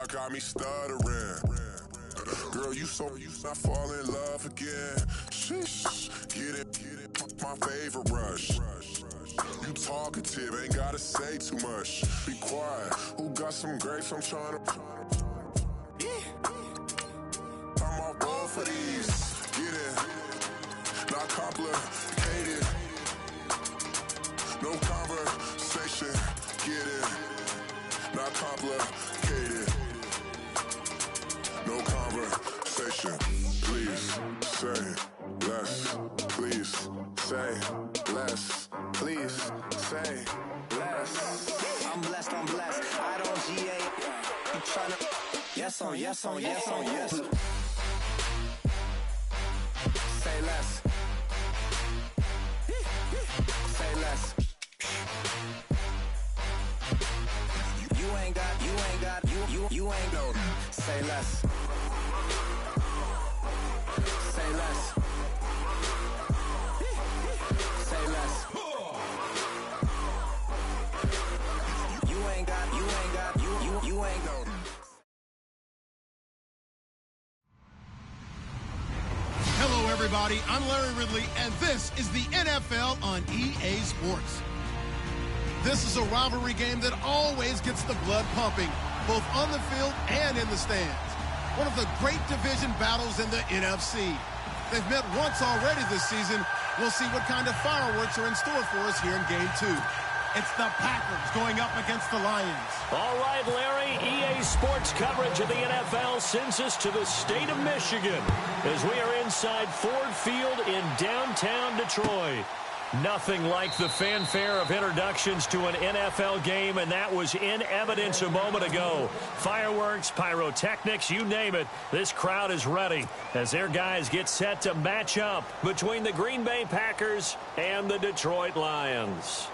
got me stuttering. Girl, you I fall in love again. Sheesh, get it, my favorite rush. You talkative, ain't gotta say too much. Be quiet, who got some grapes? I'm trying to. I'm off both for these. Get it, not complicated. No conversation, get it, not complicated. No conversation, please say less. Please say less. Please say less. I'm blessed, I don't GA. You tryna yes on yes on yes on yes. Say less. Say less. You ain't got, say less. Say less. Say less. You ain't got, you ain't got. Hello, everybody. I'm Larry Ridley, and this is the NFL on EA Sports. This is a rivalry game that always gets the blood pumping, both on the field and in the stands. One of the great division battles in the NFC. They've met once already this season. We'll see what kind of fireworks are in store for us here in Game 2. It's the Packers going up against the Lions. All right, Larry, EA Sports coverage of the NFL sends us to the state of Michigan as we are inside Ford Field in downtown Detroit. Nothing like the fanfare of introductions to an NFL game, and that was in evidence a moment ago. Fireworks, pyrotechnics, you name it. This crowd is ready as their guys get set to match up between the Green Bay Packers and the Detroit Lions.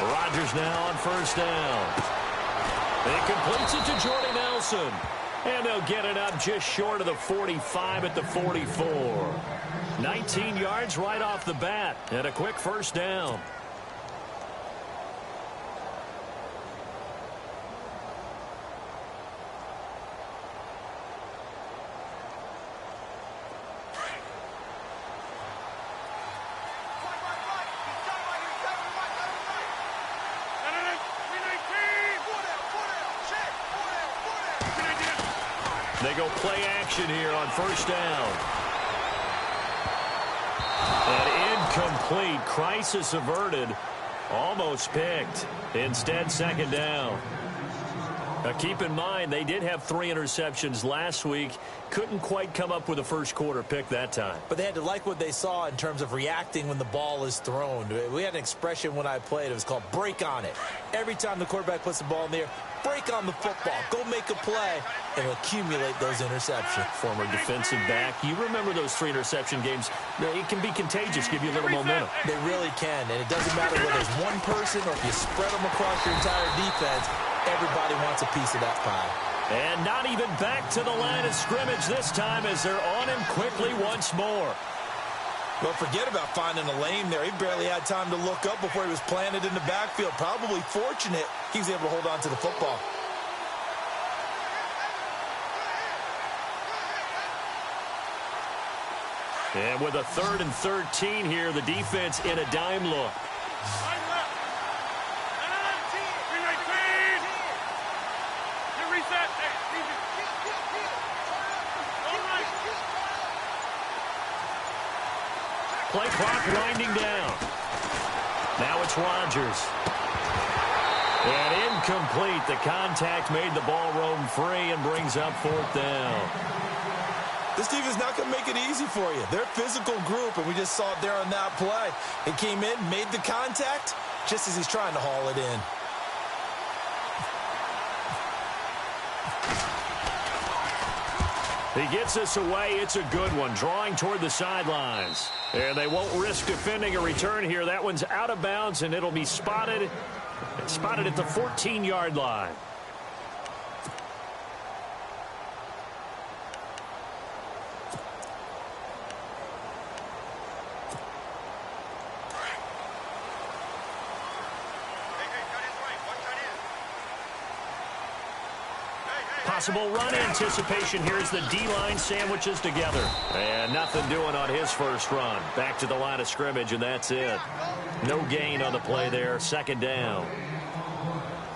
Rodgers now on first down. He completes it to Jordy Nelson. And they'll get it up just short of the 45 at the 44. 19 yards right off the bat and a quick first down. They go play action here on first down. And incomplete. Crisis averted. Almost picked. Instead, second down. Now, keep in mind, they did have 3 interceptions last week. Couldn't quite come up with a first quarter pick that time. But they had to like what they saw in terms of reacting when the ball is thrown. We had an expression when I played. It was called break on it. Every time the quarterback puts the ball in the air, break on the football. Go make a play and accumulate those interceptions. Former defensive back. You remember those 3 interception games. It can be contagious, give you a little momentum. They really can, and it doesn't matter whether it's one person or if you spread them across your entire defense. Everybody wants a piece of that pie. And not even back to the line of scrimmage this time as they're on him quickly once more. Well, forget about finding a lane there. He barely had time to look up before he was planted in the backfield. Probably fortunate he was able to hold on to the football. And with a 3rd and 13 here, the defense in a dime look. Play clock winding down. Now it's Rodgers. And incomplete. The contact made the ball roam free and brings up 4th down. This team is not going to make it easy for you. They're a physical group, and we just saw it there on that play. It came in, made the contact, just as he's trying to haul it in. He gets us away. It's a good one. Drawing toward the sidelines. And they won't risk defending a return here. That one's out of bounds, and it'll be spotted at the 14-yard line. possible run anticipation here as the D-line sandwiches together. And nothing doing on his first run. Back to the line of scrimmage, and that's it. No gain on the play there, second down.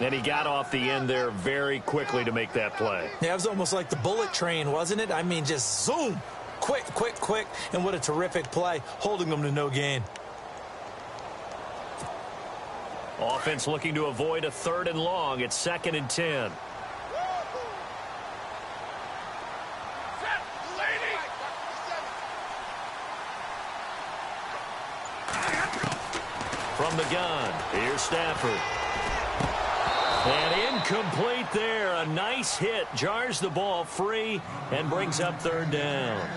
And he got off the end there very quickly to make that play. Yeah, it was almost like the bullet train, wasn't it? I mean, just zoom. Quick, quick, quick. And what a terrific play, holding them to no gain. Offense looking to avoid a 3rd and long. It's 2nd and 10. From the gun, here's Stafford. And incomplete there. A nice hit. Jars the ball free and brings up 3rd down.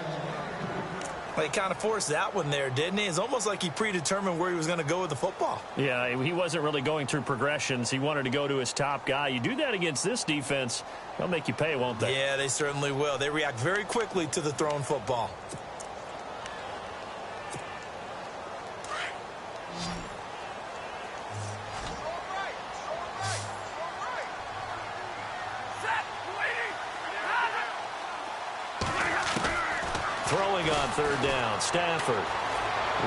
Well, he kind of forced that one there, didn't he? It's almost like he predetermined where he was going to go with the football. Yeah, he wasn't really going through progressions. He wanted to go to his top guy. You do that against this defense, they'll make you pay, won't they? Yeah, they certainly will. They react very quickly to the thrown football. Throwing on 3rd down, Stafford.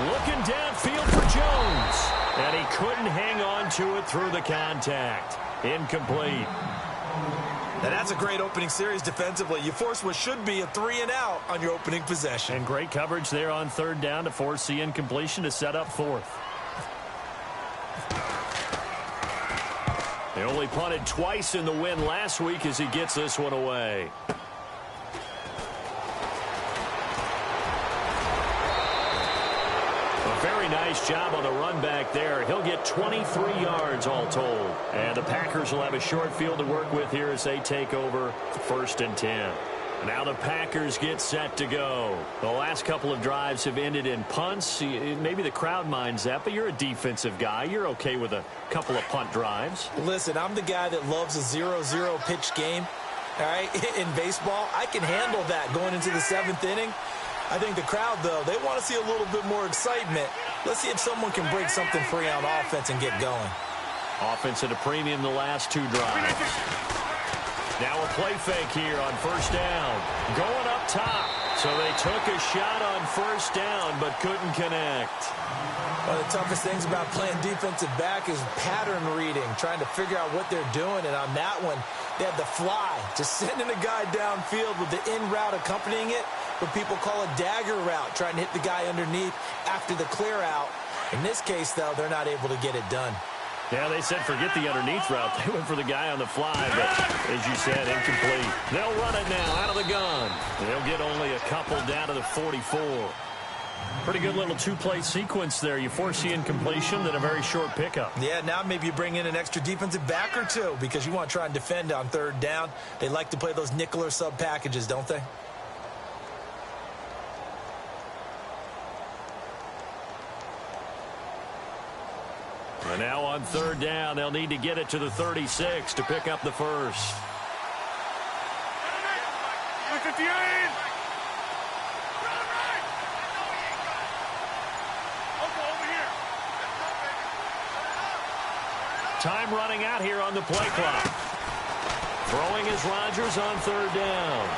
Looking downfield for Jones. And he couldn't hang on to it through the contact. Incomplete. Now that's a great opening series defensively. You force what should be a 3-and-out on your opening possession. And great coverage there on 3rd down to force the incompletion to set up 4th. They only punted twice in the win last week as he gets this one away. Very nice job on the run back there. He'll get 23 yards all told. And the Packers will have a short field to work with here as they take over 1st and 10. Now the Packers get set to go. The last couple of drives have ended in punts. Maybe the crowd minds that, but you're a defensive guy. You're okay with a couple of punt drives. Listen, I'm the guy that loves a 0-0 pitch game. All right, in baseball, I can handle that going into the 7th inning. I think the crowd, though, they want to see a little bit more excitement. Let's see if someone can break something free on offense and get going. Offense at a premium the last 2 drives. Now a play fake here on 1st down. Going up top. So they took a shot on 1st down but couldn't connect. One of the toughest things about playing defensive back is pattern reading, trying to figure out what they're doing. And on that one, they had the fly, just sending a guy downfield with the in route accompanying it. What people call a dagger route, trying to hit the guy underneath after the clear out. In this case, though, they're not able to get it done. Yeah, they said forget the underneath route. They went for the guy on the fly, but as you said, incomplete. They'll run it now out of the gun. They'll get only a couple down to the 44. Pretty good little 2-play sequence there. You force the incompletion, then a very short pickup. Yeah, now maybe you bring in an extra defensive back or 2 because you want to try and defend on 3rd down. They like to play those nickel or sub packages, don't they? And now on 3rd down, they'll need to get it to the 36 to pick up the first. Time running out here on the play clock. Throwing is Rodgers on 3rd down.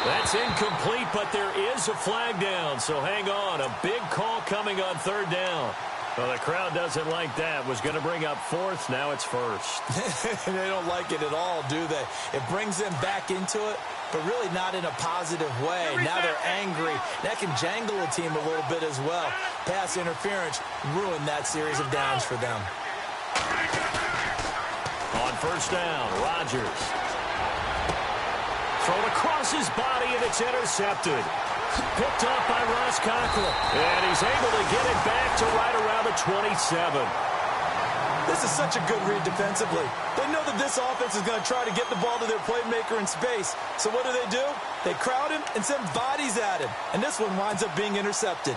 That's incomplete, but there is a flag down, so hang on. A big call coming on 3rd down. Well, the crowd doesn't like that. Was going to bring up 4th. Now it's 1st. They don't like it at all, do they? It brings them back into it, but really not in a positive way. Now they're angry. That can jangle a team a little bit as well. Pass interference ruined that series of downs for them. On 1st down, Rodgers. Thrown across his body, and it's intercepted. Picked up by Ross Conklin. And he's able to get it back to right around the 27. This is such a good read defensively. They know that this offense is going to try to get the ball to their playmaker in space. So what do? They crowd him and send bodies at him. And this one winds up being intercepted.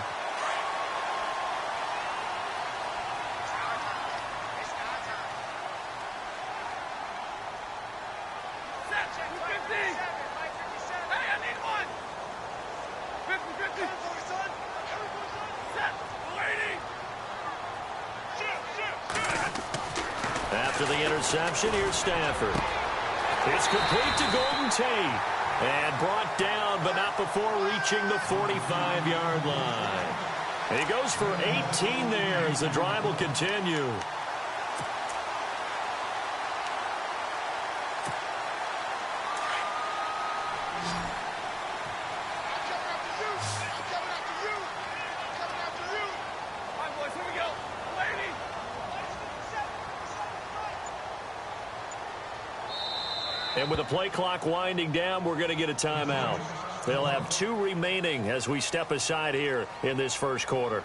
After the interception, here's Stafford. It's complete to Golden Tate. And brought down, but not before reaching the 45-yard line. He goes for 18 there as the drive will continue. And with the play clock winding down, we're going to get a timeout. They'll have 2 remaining as we step aside here in this first quarter.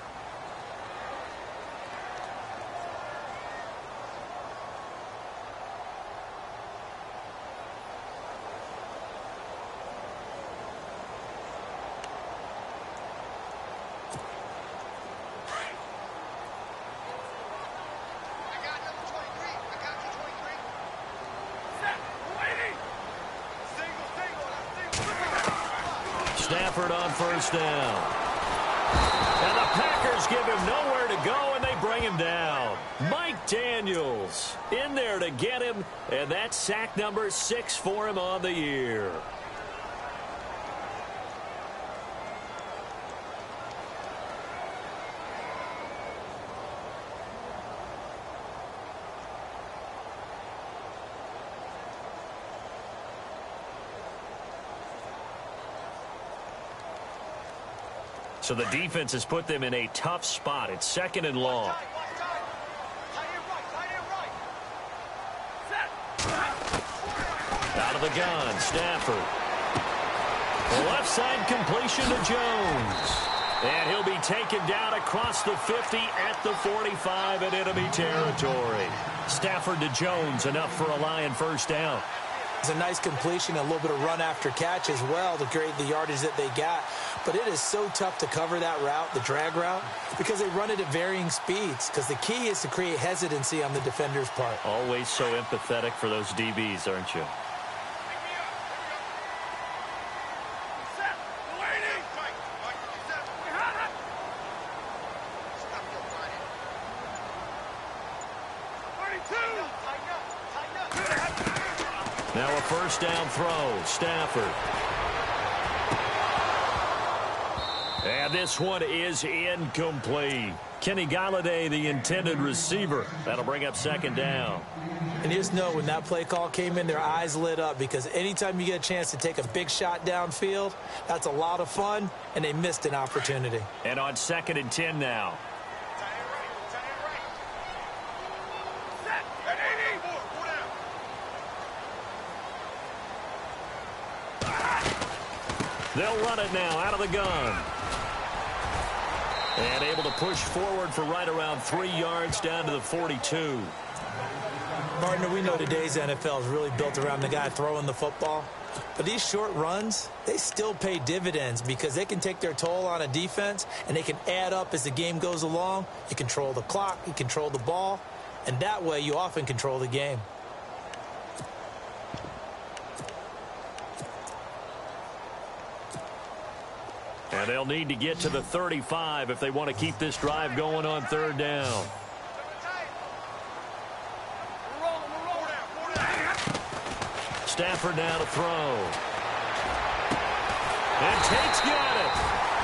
Stafford on first down. And the Packers give him nowhere to go, and they bring him down. Mike Daniels in there to get him, and that's sack number 6 for him on the year. So the defense has put them in a tough spot. It's 2nd and long. Out of the gun, Stafford. The left side completion to Jones. And he'll be taken down across the 50 at the 45 in enemy territory. Stafford to Jones, enough for a Lion first down. It's a nice completion, a little bit of run after catch as well to create the yardage that they got. But it is so tough to cover that route, the drag route, because they run it at varying speeds. Because the key is to create hesitancy on the defender's part. Always so empathetic for those DBs, aren't you? Now a first down throw, Stafford. And this one is incomplete. Kenny Galladay, the intended receiver. That'll bring up 2nd down. And you just know when that play call came in, their eyes lit up, because anytime you get a chance to take a big shot downfield, that's a lot of fun, and they missed an opportunity. And on 2nd and 10 now. They'll run it now out of the gun. And able to push forward for right around 3 yards down to the 42. Partner, we know today's NFL is really built around the guy throwing the football. But these short runs, they still pay dividends because they can take their toll on a defense and they can add up as the game goes along. You control the clock, you control the ball, and that way you often control the game. And they'll need to get to the 35 if they want to keep this drive going on 3rd down. Stafford now to throw. And Tate's got it.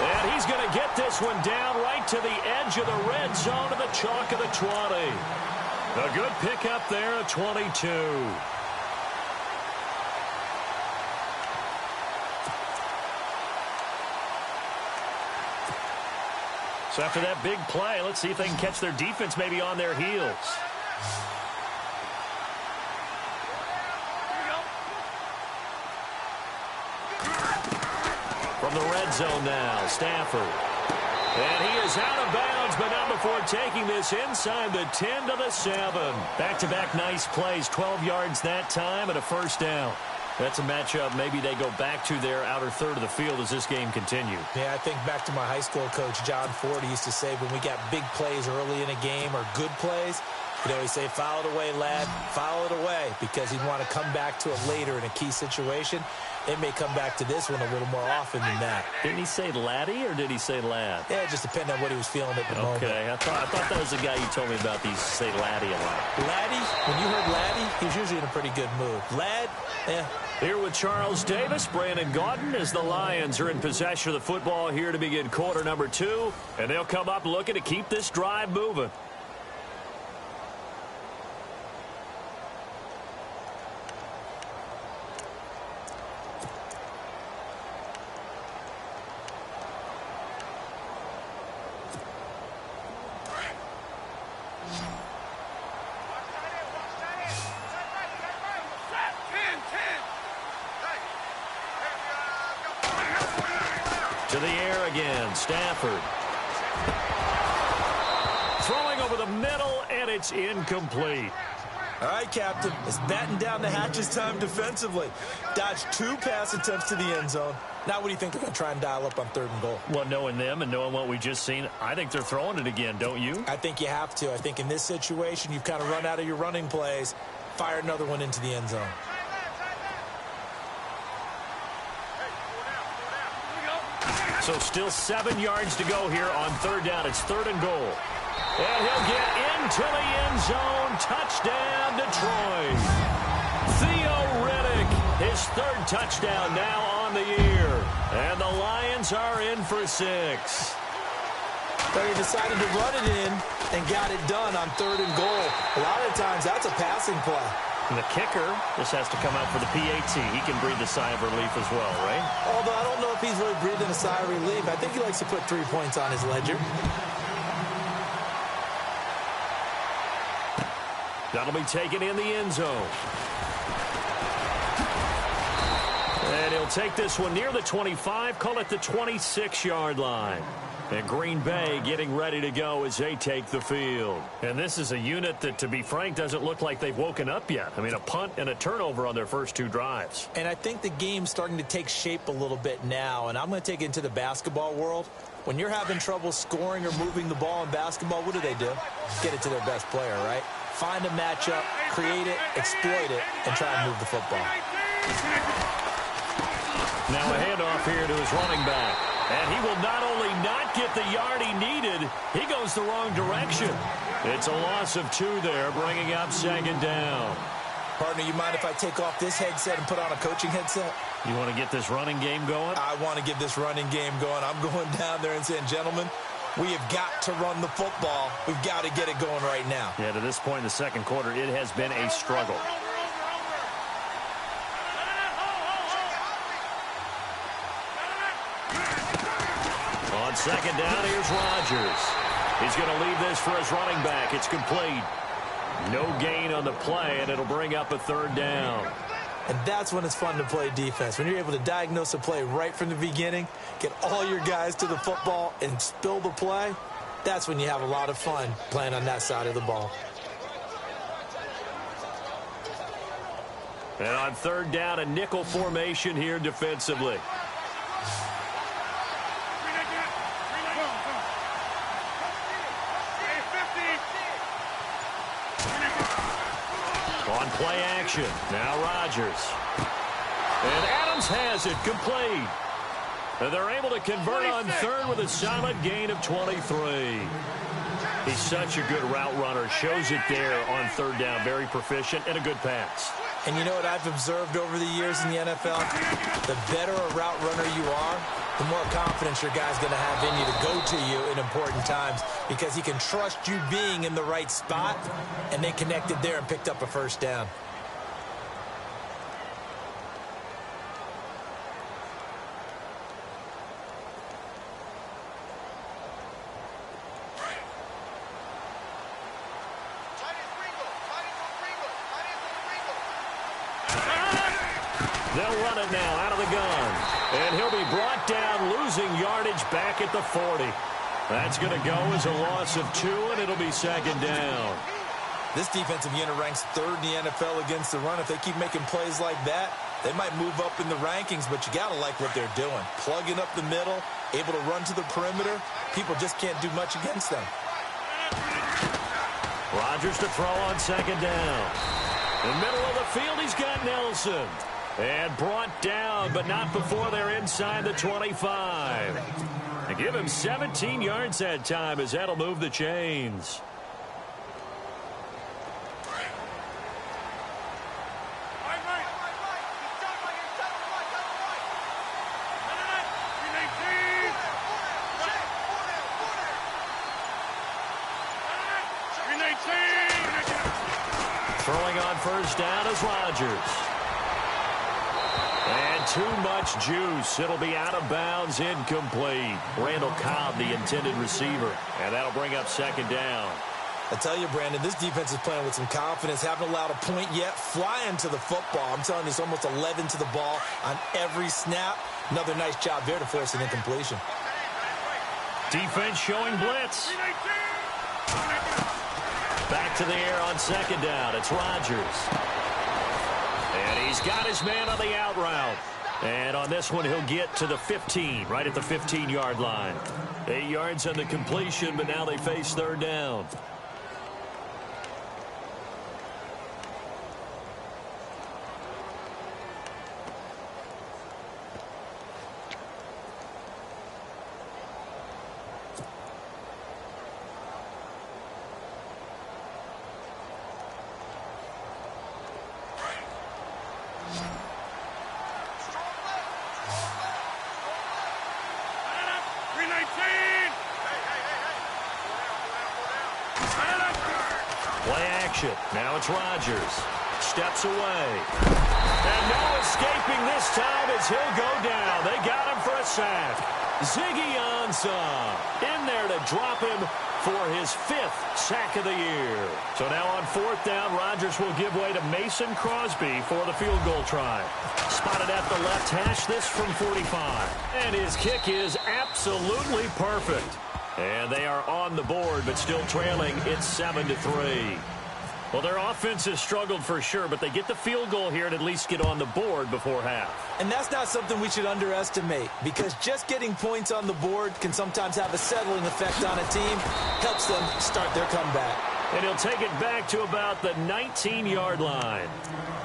And he's going to get this one down right to the edge of the red zone to the chalk of the 20. A good pickup there at 22. So after that big play, let's see if they can catch their defense maybe on their heels. From the red zone now, Stafford. And he is out of bounds, but not before taking this inside the 10 to the 7. Back-to-back nice plays, 12 yards that time and a first down. That's a matchup maybe they go back to their outer third of the field as this game continues. Yeah, I think back to my high school coach, John Ford, used to say when we got big plays early in a game or good plays, he'd always say, foul it away, lad, foul it away, because he'd want to come back to it later in a key situation. it may come back to this one a little more often than that. Didn't he say laddie or did he say lad? Yeah, it just depended on what he was feeling at the moment. Okay, I thought that was the guy you told me about. These say laddie a lot. Laddie, when you heard laddie, he was usually in a pretty good mood. Lad, Here with Charles Davis, Brandon Gaudin, as the Lions are in possession of the football here to begin quarter number 2. And they'll come up looking to keep this drive moving. To the air again, Stafford. Throwing over the middle, and it's incomplete. All right, Captain. It's batten down the hatches time defensively. Dodged 2 pass attempts to the end zone. Now what do you think they're going to try and dial up on 3rd and goal? Well, knowing them and knowing what we just seen, I think they're throwing it again, don't you? I think you have to. I think in this situation, you've kind of run out of your running plays. Fire another one into the end zone. So still 7 yards to go here on 3rd down. It's 3rd and goal. And he'll get into the end zone. Touchdown, Detroit. Theo Riddick, his 3rd touchdown now on the year. And the Lions are in for 6. But he decided to run it in and got it done on 3rd and goal. A lot of times, that's a passing play. And the kicker just has to come out for the PAT. He can breathe a sigh of relief as well, right? Although I don't know if he's really breathing a sigh of relief. I think he likes to put 3 points on his ledger. That'll be taken in the end zone. And he'll take this one near the 25, call it the 26-yard line. And Green Bay getting ready to go as they take the field. And this is a unit that, to be frank, doesn't look like they've woken up yet. I mean, a punt and a turnover on their first 2 drives. And I think the game's starting to take shape a little bit now. And I'm going to take it into the basketball world. When you're having trouble scoring or moving the ball in basketball, what do? Get it to their best player, right? Find a matchup, create it, exploit it, and try and move the football. Now a handoff here to his running back. And he will not only not get the yard he needed, he goes the wrong direction. It's a loss of 2 there, bringing up 2nd down. Partner, you mind if I take off this headset and put on a coaching headset? You want to get this running game going? I want to get this running game going. I'm going down there and saying, gentlemen, we have got to run the football. We've got to get it going right now. Yeah, to this point in the 2nd quarter, it has been a struggle. On 2nd down, here's Rodgers. He's going to leave this for his running back. It's complete. No gain on the play, and it'll bring up a 3rd down. And that's when it's fun to play defense. When you're able to diagnose a play right from the beginning, get all your guys to the football, and spill the play, that's when you have a lot of fun playing on that side of the ball. And on 3rd down, a nickel formation here defensively. On play action, now Rodgers. And Adams has it, complete. And they're able to convert on 3rd with a solid gain of 23. He's such a good route runner. Shows it there on 3rd down. Very proficient and a good pass. And you know what I've observed over the years in the NFL? The better a route runner you are, the more confidence your guy's going to have in you to go to you in important times because he can trust you being in the right spot, and they connected there and picked up a 1st down. They'll run it now out of the gun. And he'll be brought down, losing yardage back at the 40. That's going to go as a loss of 2, and it'll be 2nd down. This defensive unit ranks 3rd in the NFL against the run. If they keep making plays like that, they might move up in the rankings, but you got to like what they're doing. Plugging up the middle, able to run to the perimeter. People just can't do much against them. Rodgers to throw on 2nd down. In the middle of the field, he's got Nelson. And brought down, but not before they're inside the 25. They give him 17 yards that time as that'll move the chains. Throwing on first down is Rodgers. And too much juice. It'll be out of bounds, incomplete. Randall Cobb, the intended receiver. And that'll bring up second down. I tell you, Brandon, this defense is playing with some confidence. Haven't allowed a point yet. Flying to the football. I'm telling you, it's almost 11 to the ball on every snap. Another nice job there to force an incompletion. Defense showing blitz. Back to the air on second down. It's Rodgers. And he's got his man on the out route. And on this one, he'll get to the 15, right at the 15-yard line. 8 yards on the completion, but now they face third down. Play action. Now it's Rodgers. Steps away. And no escaping this time as he'll go down. They got him for a sack. Ziggy Ansah in there to drop him for his 5th sack of the year. So now on fourth down, Rodgers will give way to Mason Crosby for the field goal try. Spotted at the left hash, this from 45. And his kick is absolutely perfect. And they are on the board, but still trailing. It's 7-3. Well, their offense has struggled for sure, but they get the field goal here and at least get on the board before half. And that's not something we should underestimate, because just getting points on the board can sometimes have a settling effect on a team. Helps them start their comeback. And he'll take it back to about the 19-yard line.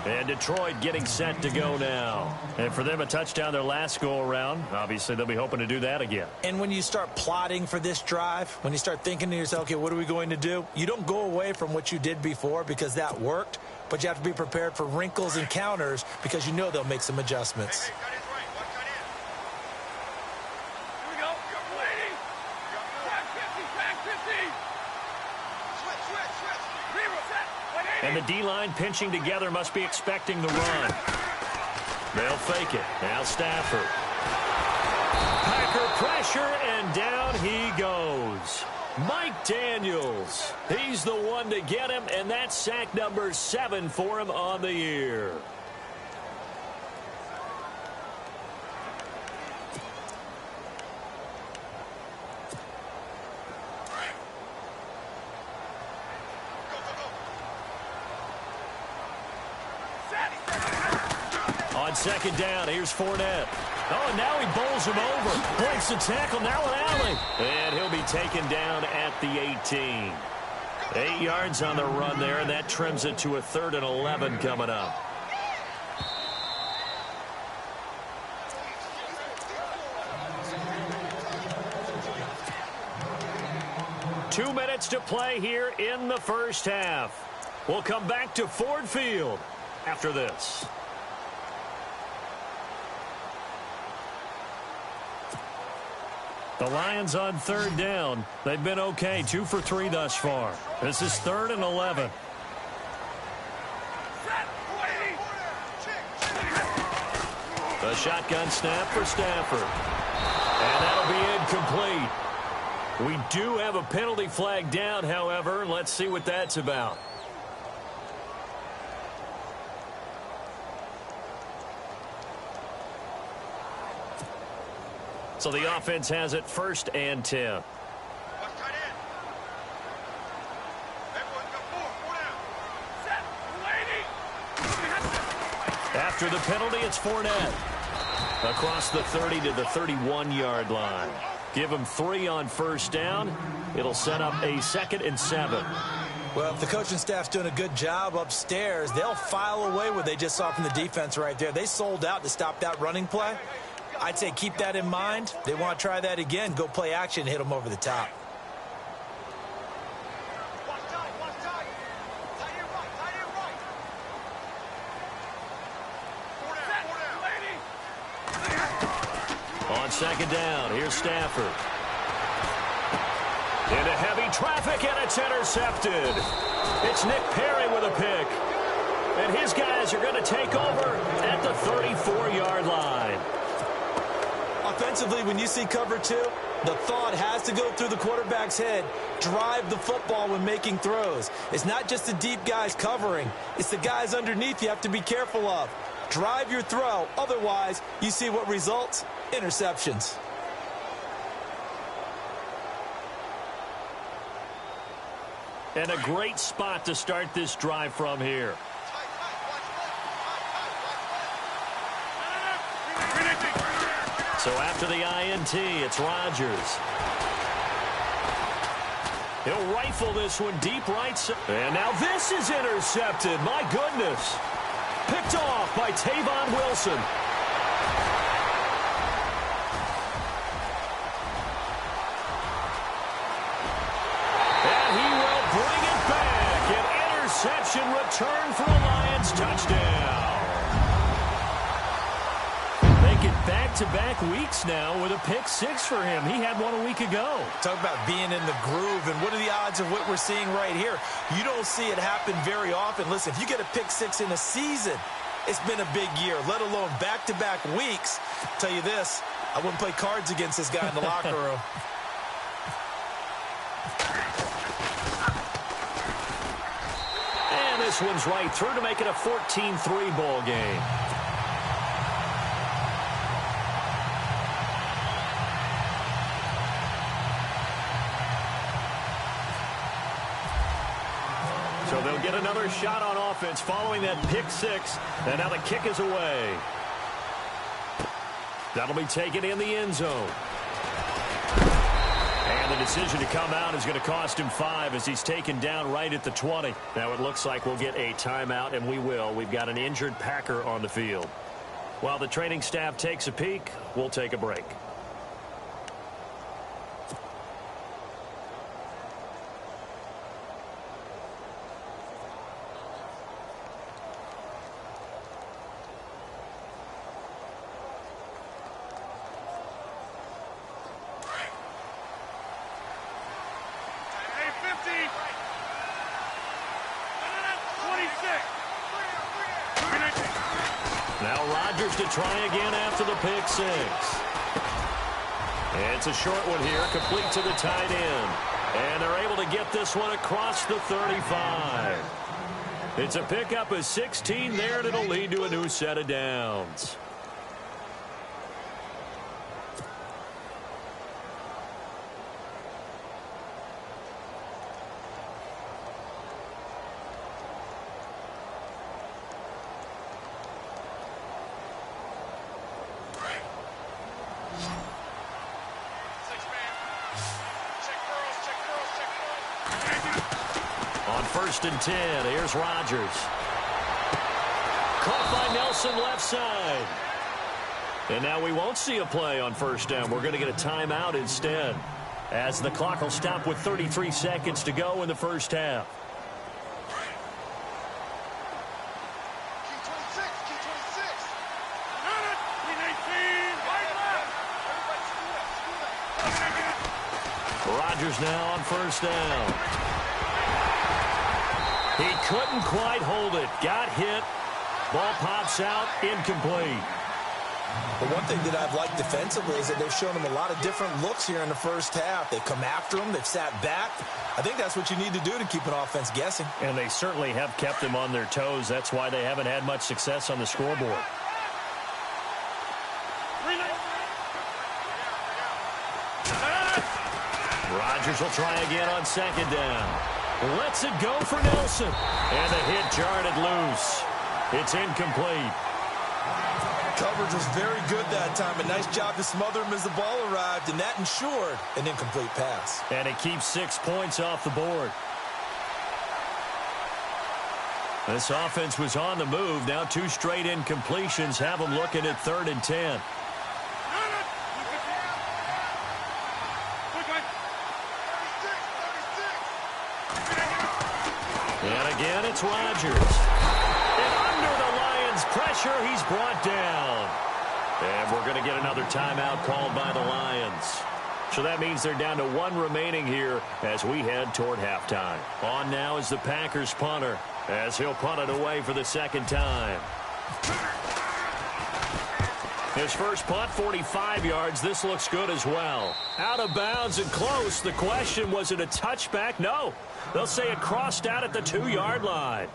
And Detroit getting set to go now. And for them, a touchdown their last go-around. Obviously, they'll be hoping to do that again. And when you start plotting for this drive, when you start thinking to yourself, okay, what are we going to do? You don't go away from what you did before because that worked, but you have to be prepared for wrinkles and counters because you know they'll make some adjustments. And the D-line pinching together must be expecting the run. They'll fake it. Now Stafford. Packer pressure, and down he goes. Mike Daniels. He's the one to get him, and that's sack number 7 for him on the year. On second down, here's Fournette. Oh, and now he bowls him over. Breaks the tackle, now an alley. And he'll be taken down at the 18. 8 yards on the run there, and that trims it to a 3rd and 11 coming up. Two minutes to play here in the first half. We'll come back to Ford Field after this. The Lions on third down. They've been okay, 2 for 3 thus far. This is 3rd and 11. The shotgun snap for Stafford. And that'll be incomplete. We do have a penalty flag down, however. Let's see what that's about. So the offense has it 1st and 10. After the penalty, it's Fournette. Across the 30 to the 31-yard line. Give him 3 on first down. It'll set up a 2nd and 7. Well, if the coaching staff's doing a good job upstairs, they'll file away what they just saw from the defense right there. They sold out to stop that running play. I'd say keep that in mind. They want to try that again. Go play action and hit them over the top. On second down, here's Stafford. Into heavy traffic, and it's intercepted. It's Nick Perry with a pick. And his guys are going to take over at the 34-yard line. Offensively, when you see cover two, the thought has to go through the quarterback's head. Drive the football when making throws. It's not just the deep guys covering. It's the guys underneath you have to be careful of. Drive your throw. Otherwise, you see what results? Interceptions. And a great spot to start this drive from here. So after the INT, it's Rodgers. He'll rifle this one deep right side. And now this is intercepted. My goodness. Picked off by Tavon Wilson. And he will bring it back. An interception return for a Lions touchdown. Back-to-back weeks now with a pick six for him. He had one a week ago. Talk about being in the groove, and what are the odds of what we're seeing right here? You don't see it happen very often. Listen, if you get a pick six in a season, it's been a big year, let alone back-to-back weeks. I'll tell you this, I wouldn't play cards against this guy in the locker room. And this one's right through to make it a 14-3 ball game. So they'll get another shot on offense following that pick six. And now the kick is away. That'll be taken in the end zone. And the decision to come out is going to cost him 5 as he's taken down right at the 20. Now it looks like we'll get a timeout, and we will. We've got an injured Packer on the field. While the training staff takes a peek, we'll take a break. Now Rodgers to try again after the pick six. It's a short one here, complete to the tight end. And they're able to get this one across the 35. It's a pickup of 16 there, and it'll lead to a new set of downs. First and 10. Here's Rodgers. Caught by Nelson left side. And now we won't see a play on first down. We're going to get a timeout instead, as the clock will stop with 33 seconds to go in the first half. Rodgers now on first down. He couldn't quite hold it. Got hit. Ball pops out. Incomplete. But one thing that I've liked defensively is that they've shown him a lot of different looks here in the first half. They've come after him. They've sat back. I think that's what you need to do to keep an offense guessing. And they certainly have kept them on their toes. That's why they haven't had much success on the scoreboard. Rodgers will try again on second down. Lets it go for Nelson. And the hit jarred it loose. It's incomplete. Coverage was very good that time. A nice job to smother him as the ball arrived, and that ensured an incomplete pass. And it keeps 6 points off the board. This offense was on the move. Now 2 straight incompletions have them looking at 3rd and 10. And again, it's Rodgers. And under the Lions' pressure, he's brought down. And we're going to get another timeout called by the Lions. So that means they're down to 1 remaining here as we head toward halftime. On now is the Packers punter as he'll punt it away for the 2nd time. His first punt, 45 yards. This looks good as well. Out of bounds and close. The question, was it a touchback? No. They'll say it crossed out at the 2-yard line.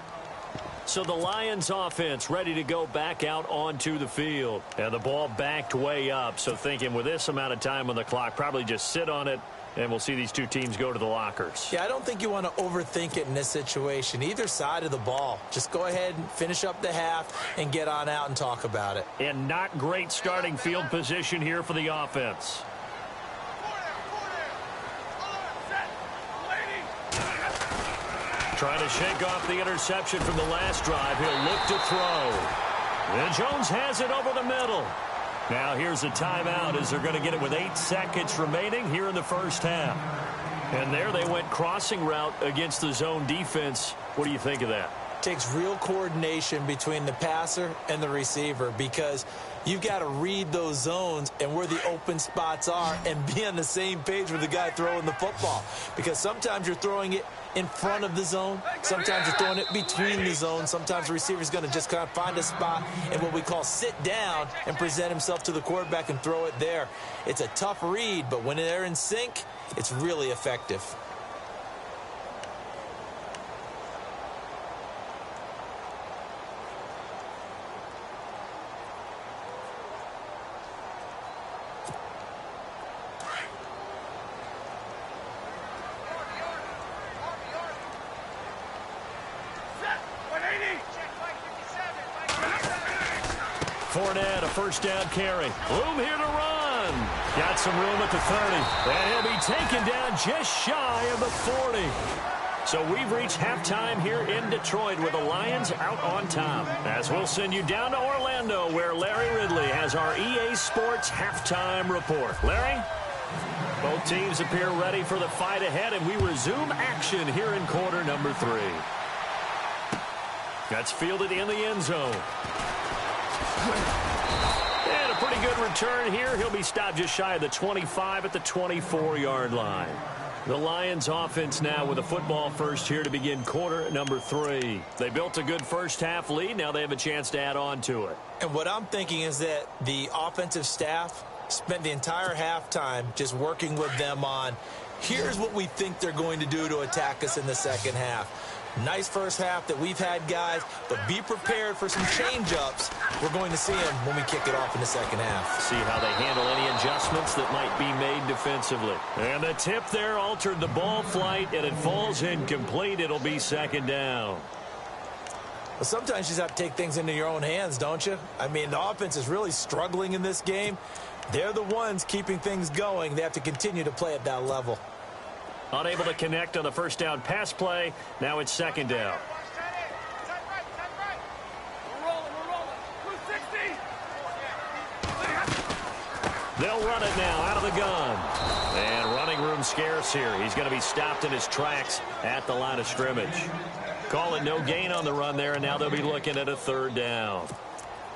So the Lions offense ready to go back out onto the field. And the ball backed way up. So thinking with this amount of time on the clock, probably just sit on it, and we'll see these 2 teams go to the lockers. Yeah, I don't think you want to overthink it in this situation. Either side of the ball. Just go ahead and finish up the half and get on out and talk about it. And not great starting field position here for the offense. Trying to shake off the interception from the last drive. He'll look to throw. And Jones has it over the middle. Now here's a timeout as they're going to get it with 8 seconds remaining here in the first half. And there they went crossing route against the zone defense. What do you think of that? Takes real coordination between the passer and the receiver because you've got to read those zones and where the open spots are and be on the same page with the guy throwing the football. Because sometimes you're throwing it in front of the zone. Sometimes you're throwing it between the zones. Sometimes the receiver's going to just kind of find a spot and what we call sit down and present himself to the quarterback and throw it there. It's a tough read, but when they're in sync, it's really effective. Fournette, a first down carry. Room here to run. Got some room at the 30. And he'll be taken down just shy of the 40. So we've reached halftime here in Detroit with the Lions out on top. As we'll send you down to Orlando where Larry Ridley has our EA Sports halftime report. Larry? Both teams appear ready for the fight ahead, and we resume action here in quarter number 3. That's fielded in the end zone. And a pretty good return here. He'll be stopped just shy of the 25 at the 24-yard line. The Lions offense now with a football first here to begin quarter number 3. They built a good first half lead. Now they have a chance to add on to it. And what I'm thinking is that the offensive staff spent the entire halftime just working with them on, here's what we think they're going to do to attack us in the second half. Nice first half that we've had, guys, but be prepared for some change-ups. We're going to see them when we kick it off in the second half. See how they handle any adjustments that might be made defensively. And the tip there altered the ball flight, and it falls incomplete. It'll be second down. Well, sometimes you just have to take things into your own hands, don't you? I mean, the offense is really struggling in this game. They're the ones keeping things going. They have to continue to play at that level. Unable to connect on the first down pass play. Now it's second down. They'll run it now out of the gun. And running room scarce here. He's going to be stopped in his tracks at the line of scrimmage. Calling no gain on the run there, and now they'll be looking at a third down.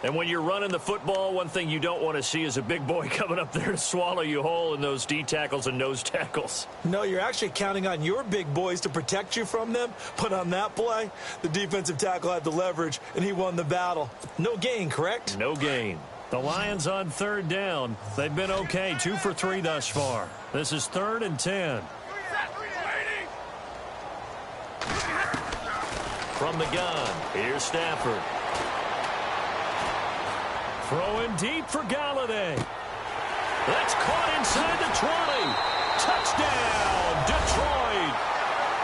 And when you're running the football, one thing you don't want to see is a big boy coming up there to swallow you whole in those D tackles and nose tackles. No, you're actually counting on your big boys to protect you from them. But on that play, the defensive tackle had the leverage, and he won the battle. No gain, correct? No gain. The Lions on third down. They've been okay, 2 for 3 thus far. This is 3rd and 10. From the gun, here's Stafford. Throwing deep for Galladay. That's caught inside the 20. Touchdown, Detroit.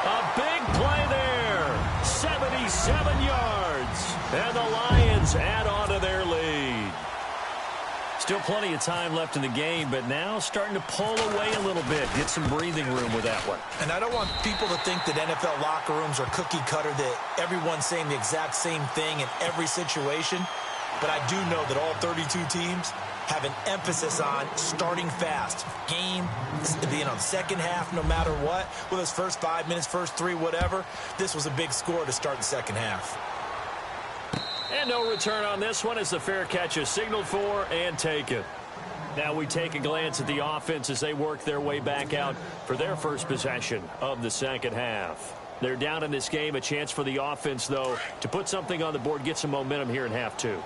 A big play there. 77 yards. And the Lions add on to their lead. Still plenty of time left in the game, but now starting to pull away a little bit. Get some breathing room with that one. And I don't want people to think that NFL locker rooms are cookie cutter, that everyone's saying the exact same thing in every situation. But I do know that all 32 teams have an emphasis on starting fast. Game, being on second half no matter what. Whether it's first 5 minutes, first 3, whatever. This was a big score to start the second half. And no return on this one as the fair catch is signaled for and taken. Now we take a glance at the offense as they work their way back out for their first possession of the second half. They're down in this game. A chance for the offense, though, to put something on the board, get some momentum here in half two.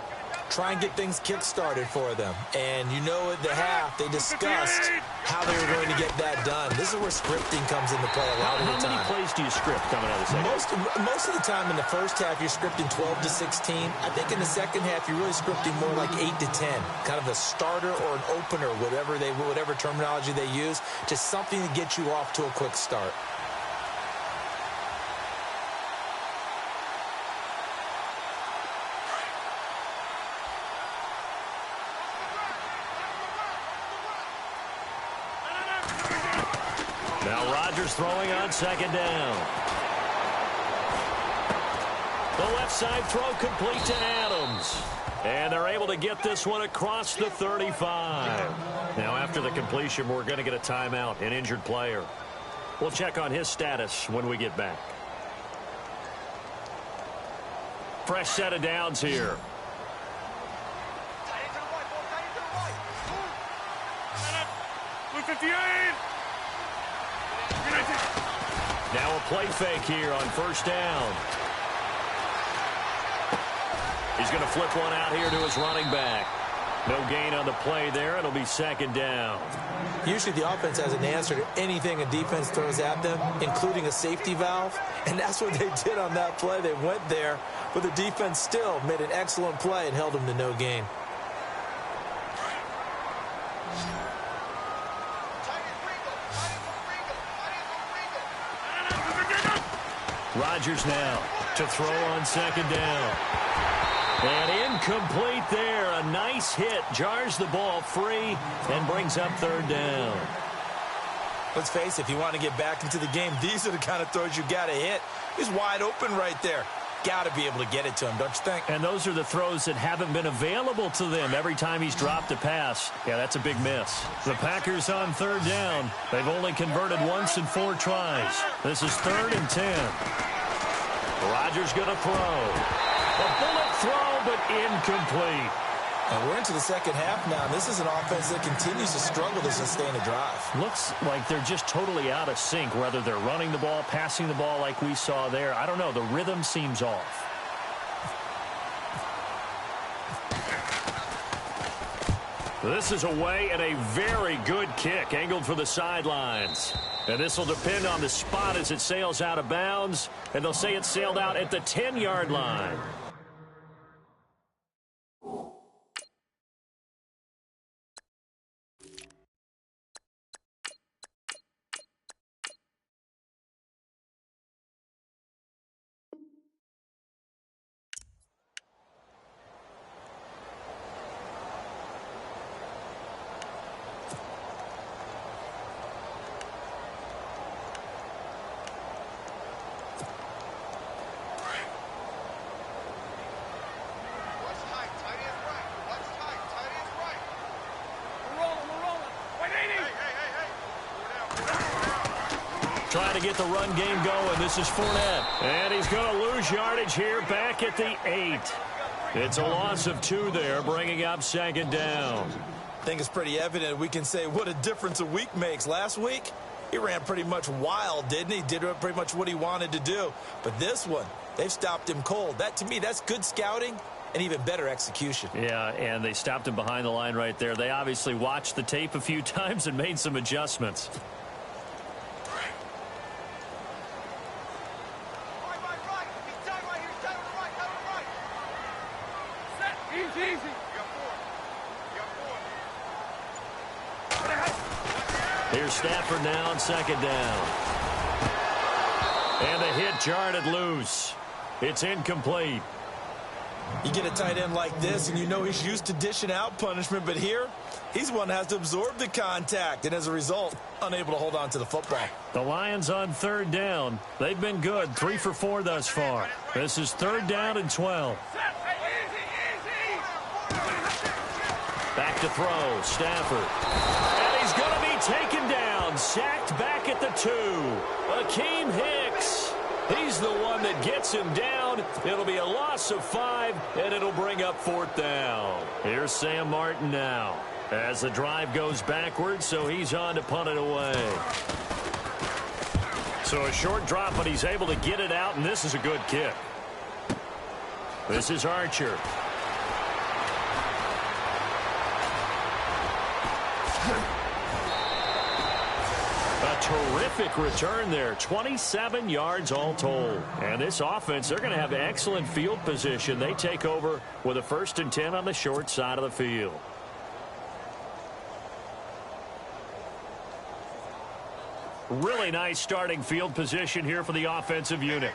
Try and get things kick-started for them. And you know at the half, they discussed how they were going to get that done. This is where scripting comes into play a lot of the time. How many plays do you script coming out of the second? Most of the time in the first half, you're scripting 12 to 16. I think in the second half, you're really scripting more like 8 to 10. Kind of a starter or an opener, whatever terminology they use. Just something to get you off to a quick start. Throwing on second down. The left side throw complete to Adams. And they're able to get this one across the 35. Now after the completion, we're going to get a timeout, an injured player. We'll check on his status when we get back. Fresh set of downs here. Now a play fake here on first down. He's going to flip one out here to his running back. No gain on the play there. It'll be second down. Usually the offense has an answer to anything a defense throws at them, including a safety valve. And that's what they did on that play. They went there, but the defense still made an excellent play and held them to no gain. Rodgers now to throw on second down. And incomplete there. A nice hit. Jars the ball free and brings up third down. Let's face it, if you want to get back into the game, these are the kind of throws you got to hit. He's wide open right there. Got to be able to get it to him, don't you think? And those are the throws that haven't been available to them every time he's dropped a pass. Yeah, that's a big miss. The Packers on third down. They've only converted once in 4 tries. This is 3rd and 10. Rodgers going to throw. A bullet throw, but incomplete. And we're into the second half now. This is an offense that continues to struggle to sustain a drive. Looks like they're just totally out of sync, whether they're running the ball, passing the ball like we saw there. I don't know. The rhythm seems off. This is away and a very good kick, angled for the sidelines. And this will depend on the spot as it sails out of bounds. And they'll say it sailed out at the 10-yard line. Trying to get the run game going. This is Fournette. And he's going to lose yardage here back at the 8. It's a loss of 2 there, bringing up second down. I think it's pretty evident. We can say what a difference a week makes. Last week, he ran pretty much wild, didn't he? Did pretty much what he wanted to do. But this one, they've stopped him cold. That, to me, that's good scouting and even better execution. Yeah, and they stopped him behind the line right there. They obviously watched the tape a few times and made some adjustments. Here's Stafford now on second down. And the hit jarred it loose. It's incomplete. You get a tight end like this, and you know he's used to dishing out punishment, but here, he's one that has to absorb the contact, and as a result, unable to hold on to the football. The Lions on third down. They've been good, 3 for 4 thus far. This is 3rd down and 12. Back to throw, Stafford. And he's going to be taken down, sacked back at the 2. Akeem Hicks. He's the one that gets him down. It'll be a loss of 5, and it'll bring up 4th down. Here's Sam Martin now as the drive goes backwards, so he's on to punt it away. So a short drop, but he's able to get it out, and this is a good kick. This is Archer. A terrific return there. 27 yards all told. And this offense, they're going to have excellent field position. They take over with a 1st and 10 on the short side of the field. Really nice starting field position here for the offensive unit.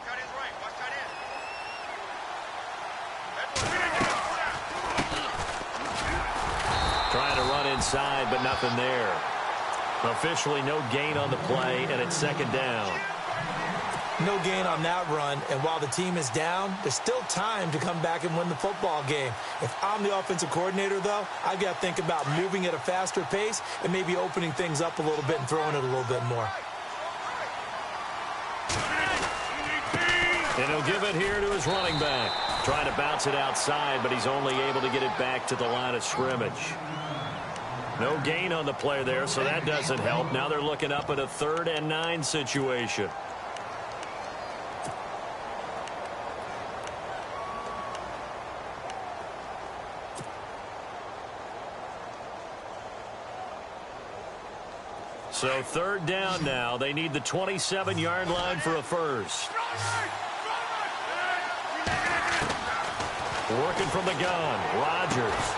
Trying to run inside, but nothing there. Officially no gain on the play, and it's 2nd down. No gain on that run, and while the team is down, there's still time to come back and win the football game. If I'm the offensive coordinator, though, I've got to think about moving at a faster pace and maybe opening things up a little bit and throwing it a little bit more. And he'll give it here to his running back. Trying to bounce it outside, but he's only able to get it back to the line of scrimmage. No gain on the play there, so that doesn't help. Now they're looking up at a 3rd and 9 situation. So 3rd down now. They need the 27-yard line for a first. Working from the gun, Rodgers.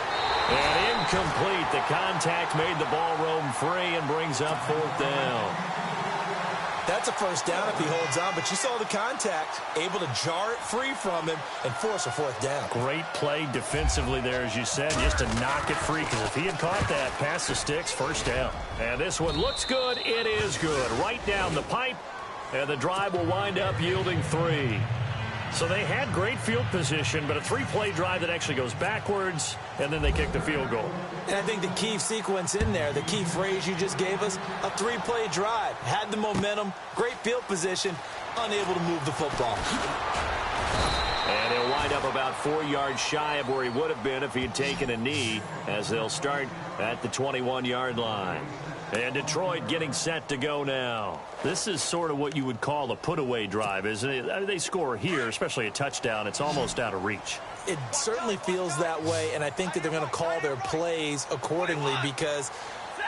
And incomplete. The contact made the ball roam free and brings up 4th down. That's a 1st down if he holds on, but you saw the contact, able to jar it free from him and force a 4th down. Great play defensively there, as you said, just to knock it free, because if he had caught that, past the sticks, 1st down. And this one looks good. It is good. Right down the pipe, and the drive will wind up yielding 3. So they had great field position, but a 3-play drive that actually goes backwards, and then they kick the field goal. And I think the key sequence in there, the key phrase you just gave us, a 3-play drive. Had the momentum, great field position, unable to move the football. And he'll wind up about 4 yards shy of where he would have been if he had taken a knee, as they'll start at the 21-yard line. And Detroit getting set to go now. This is sort of what you would call a put-away drive, isn't it? I mean, they score here, especially a touchdown. It's almost out of reach. It certainly feels that way, and I think that they're going to call their plays accordingly, because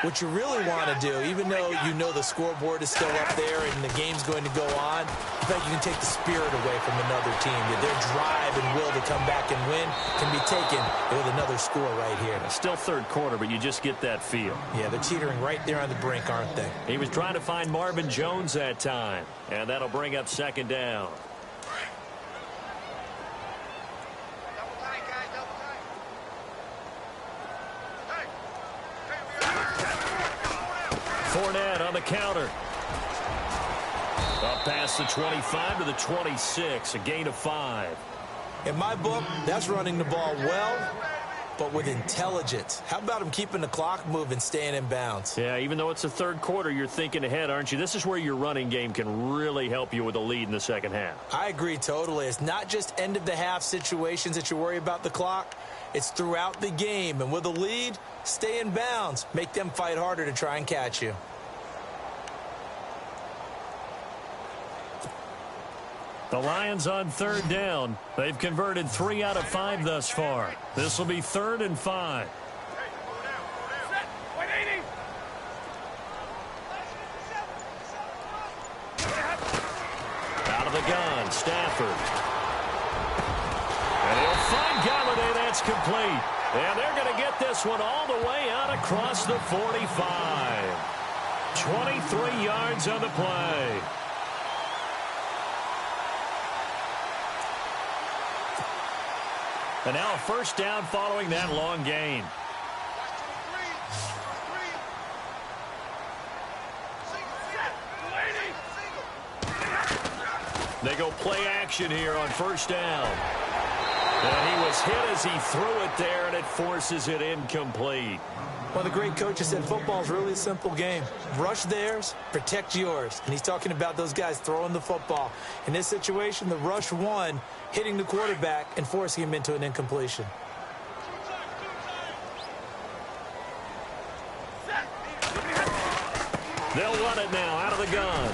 what you really want to do, even though you know the scoreboard is still up there and the game's going to go on, I think you can take the spirit away from another team. Their drive and will to come back and win can be taken with another score right here. Still 3rd quarter, but you just get that feel. Yeah, they're teetering right there on the brink, aren't they? He was trying to find Marvin Jones that time, and that'll bring up 2nd down. Fournette on the counter. Up past the 25 to the 26, a gain of 5. In my book, that's running the ball well, but with intelligence. How about him keeping the clock moving, staying in bounds? Yeah, even though it's the 3rd quarter, you're thinking ahead, aren't you? This is where your running game can really help you with a lead in the 2nd half. I agree totally. It's not just end-of-the-half situations that you worry about the clock. It's throughout the game. And with a lead, stay in bounds. Make them fight harder to try and catch you. The Lions on 3rd down. They've converted 3 out of 5 thus far. This will be 3rd and 5. Out of the gun, Stafford. And he'll find Galladay. That's complete. And they're going to get this one all the way out across the 45. 23 yards on the play. And now a first down following that long gain. They go play action here on first down. And he was hit as he threw it there, and it forces it incomplete. Well, the great coach said football is really a simple game. Rush theirs, protect yours. And he's talking about those guys throwing the football. In this situation, the rush won, hitting the quarterback and forcing him into an incompletion. They'll run it now out of the gun.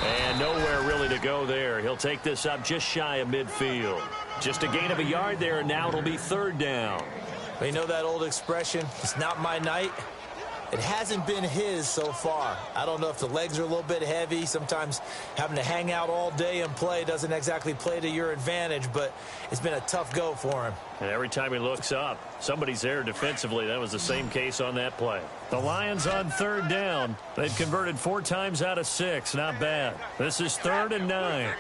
And nowhere really to go there. He'll take this up just shy of midfield. Just a gain of a yard there, and now it'll be third down. You know that old expression, it's not my night? It hasn't been his so far. I don't know if the legs are a little bit heavy. Sometimes having to hang out all day and play doesn't exactly play to your advantage, but it's been a tough go for him. And every time he looks up, somebody's there defensively. That was the same case on that play. The Lions on third down. They've converted 4 times out of 6. Not bad. This is 3rd and 9.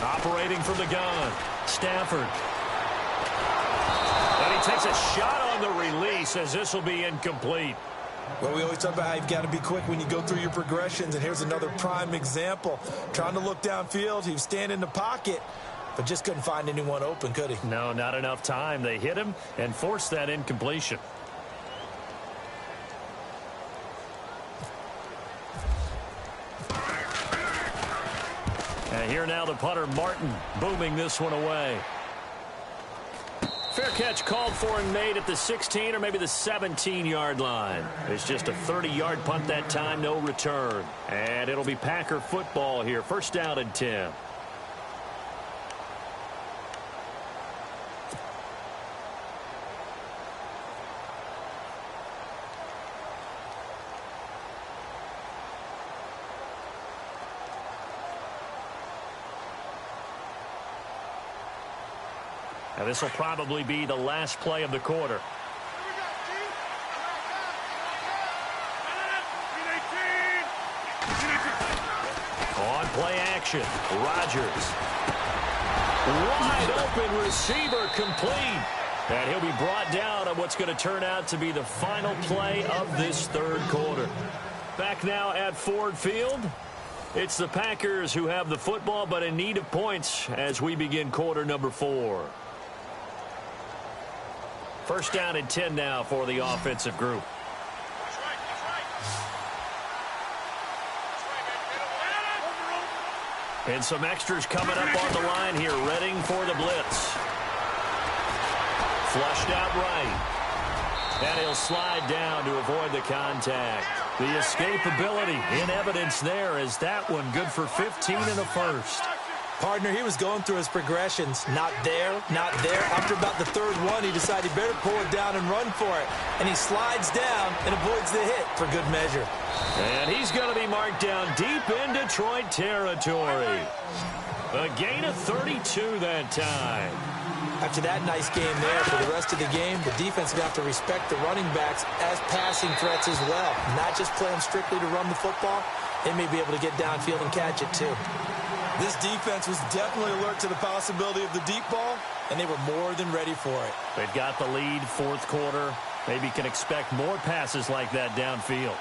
Operating from the gun, Stafford. And he takes a shot on the release as this will be incomplete. Well, we always talk about how you've got to be quick when you go through your progressions, and here's another prime example. Trying to look downfield, he was standing in the pocket, but just couldn't find anyone open, could he? No, not enough time. They hit him and forced that incompletion. And here now the punter, Martin, booming this one away. Fair catch called for and made at the 16 or maybe the 17-yard line. It's just a 30-yard punt that time, no return. And it'll be Packer football here. First down and 10. Now this will probably be the last play of the quarter. On play action, Rodgers. Wide open receiver complete. And he'll be brought down on what's going to turn out to be the final play of this third quarter. Back now at Ford Field. It's the Packers who have the football, but in need of points as we begin quarter number 4. First down and 10 now for the offensive group. And some extras coming up on the line here, readying for the blitz. Flushed out right. And he'll slide down to avoid the contact. The escapability in evidence there is that one good for 15 in the first. Partner, he was going through his progressions. Not there, not there. After about the third one, he decided he better pull it down and run for it. And he slides down and avoids the hit for good measure. And he's going to be marked down deep in Detroit territory. A gain of 32 that time. After that nice game there, for the rest of the game, the defense is going to have to respect the running backs as passing threats as well. Not just play them strictly to run the football. They may be able to get downfield and catch it too. This defense was definitely alert to the possibility of the deep ball, and they were more than ready for it. They've got the lead, fourth quarter. Maybe can expect more passes like that downfield.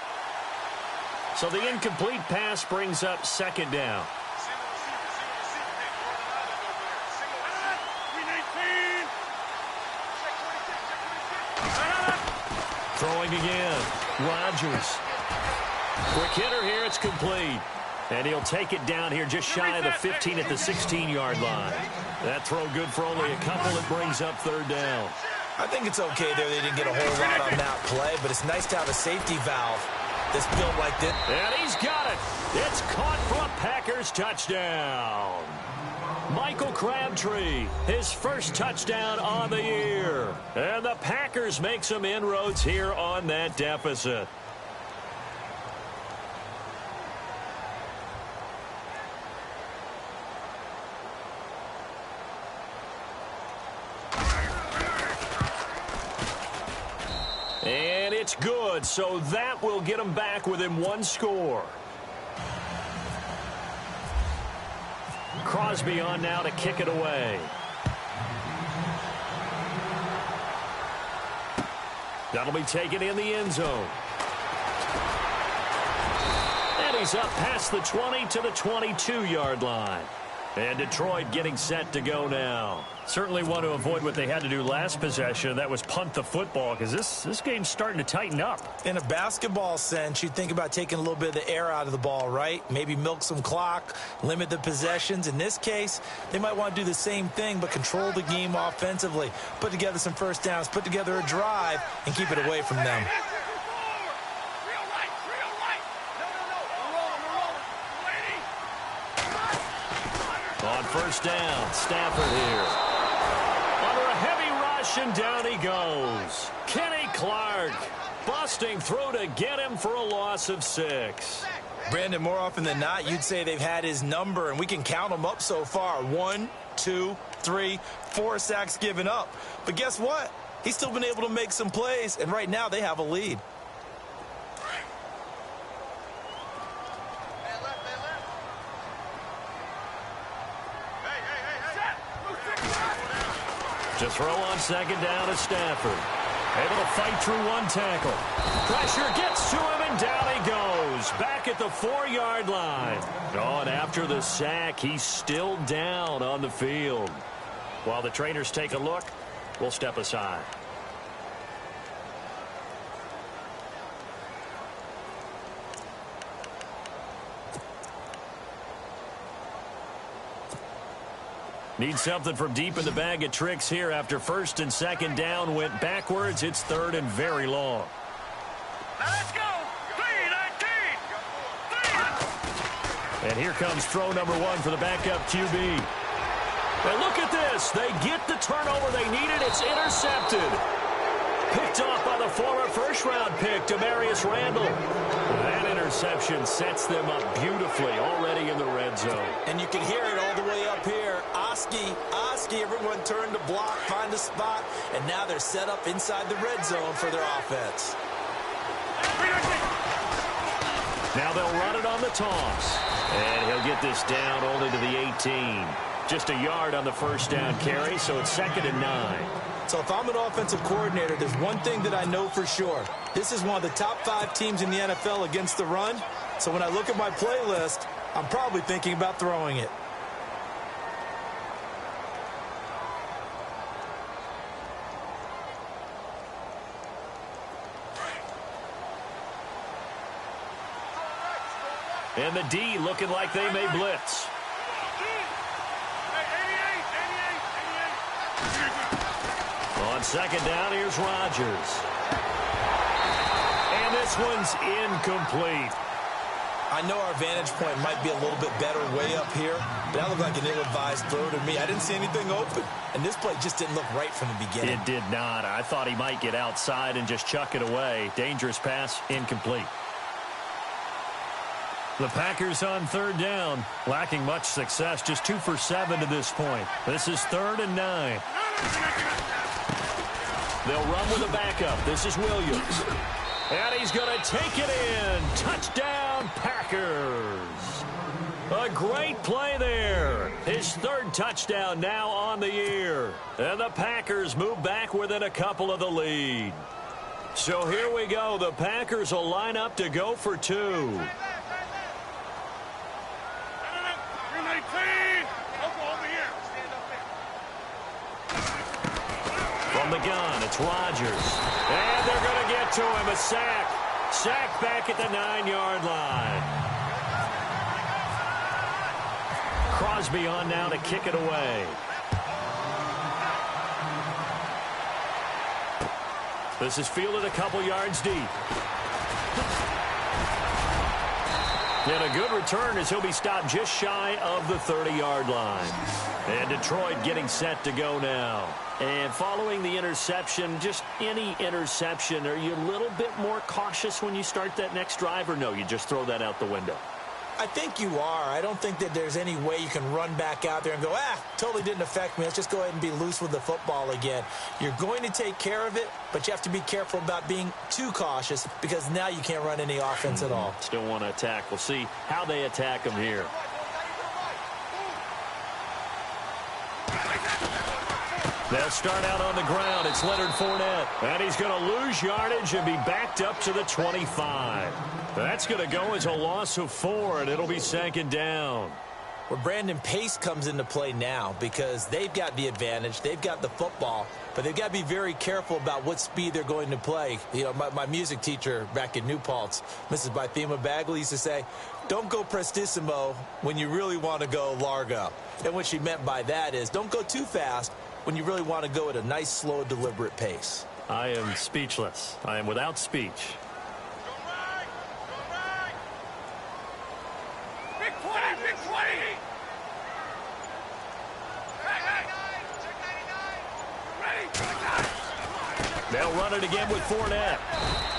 So the incomplete pass brings up second down. Throwing again. Rodgers. Quick hitter here. It's complete. And he'll take it down here just shy of the 15 at the 16-yard line. That throw good for only a couple. It brings up third down. I think it's okay there. They didn't get a whole lot on that play, but it's nice to have a safety valve that's built like this. And he's got it. It's caught for a Packers touchdown. Michael Crabtree, his first touchdown on the year. And the Packers make some inroads here on that deficit. And it's good, so that will get them back within one score. Crosby on now to kick it away. That'll be taken in the end zone. And he's up past the 20 to the 22-yard line. And Detroit getting set to go now. Certainly want to avoid what they had to do last possession. That was punt the football, because this game's starting to tighten up. In a basketball sense, you think about taking a little bit of the air out of the ball, right? Maybe milk some clock, limit the possessions. In this case, they might want to do the same thing, but control the game offensively. Put together some first downs, put together a drive, and keep it away from them. On first down, Stafford here. Under a heavy rush, and down he goes. Kenny Clark busting through to get him for a loss of 6. Brandon, more often than not, you'd say they've had his number, and we can count them up so far. 1, 2, 3, 4 sacks given up. But guess what? He's still been able to make some plays, and right now they have a lead. To throw on second down is Stafford. Able to fight through one tackle. Pressure gets to him, and down he goes. Back at the 4-yard line. Oh, and after the sack, he's still down on the field. While the trainers take a look, we'll step aside. Need something from deep in the bag of tricks here after first and second down went backwards. It's third and very long. Now let's go. 3-19. And here comes throw number 1 for the backup QB. And look at this. They get the turnover they needed. It's intercepted. Picked off by the former first-round pick, Demarius Randall. That interception sets them up beautifully already in the red zone. And you can hear it all the way up here. Oski, everyone turned to block, find a spot, and now they're set up inside the red zone for their offense. Now they'll run it on the toss. And he'll get this down only to the 18. Just a yard on the first down carry, so it's 2nd and 9. So if I'm an offensive coordinator, there's one thing that I know for sure. This is one of the top 5 teams in the NFL against the run. So when I look at my playlist, I'm probably thinking about throwing it. And the D looking like they may blitz. On second down, here's Rodgers. And this one's incomplete. I know our vantage point might be a little bit better way up here, but that looked like an ill-advised throw to me. I didn't see anything open, and this play just didn't look right from the beginning. It did not. I thought he might get outside and just chuck it away. Dangerous pass, incomplete. The Packers on third down, lacking much success, just 2 for 7 to this point. This is 3rd and 9. They'll run with a backup. This is Williams. And he's going to take it in. Touchdown, Packers. A great play there. His 3rd touchdown now on the year. And the Packers move back within a couple of the lead. So here we go. The Packers will line up to go for 2. From the gun, it's Rodgers. And they're going to get to him. A sack. Sack back at the 9-yard line. Crosby on now to kick it away. This is fielded a couple yards deep. And a good return as he'll be stopped just shy of the 30-yard line. And Detroit getting set to go now. And following the interception, just any interception, are you a little bit more cautious when you start that next drive, or no, you just throw that out the window? I think you are. I don't think that there's any way you can run back out there and go, totally didn't affect me. Let's just go ahead and be loose with the football again. You're going to take care of it, but you have to be careful about being too cautious because now you can't run any offense at all. Still want to attack. We'll see how they attack them here. They'll start out on the ground. It's Leonard Fournette. And he's going to lose yardage and be backed up to the 25. That's going to go as a loss of 4, and it'll be 2nd down. Well, Brandon, pace comes into play now because they've got the advantage. They've got the football, but they've got to be very careful about what speed they're going to play. You know, my music teacher back in New Paltz, Mrs. Bythema Bagley, used to say, don't go prestissimo when you really want to go largo. And what she meant by that is don't go too fast when you really want to go at a nice, slow, deliberate pace. I am speechless. I am without speech. Big 20, big 20. They'll run it again with Fournette.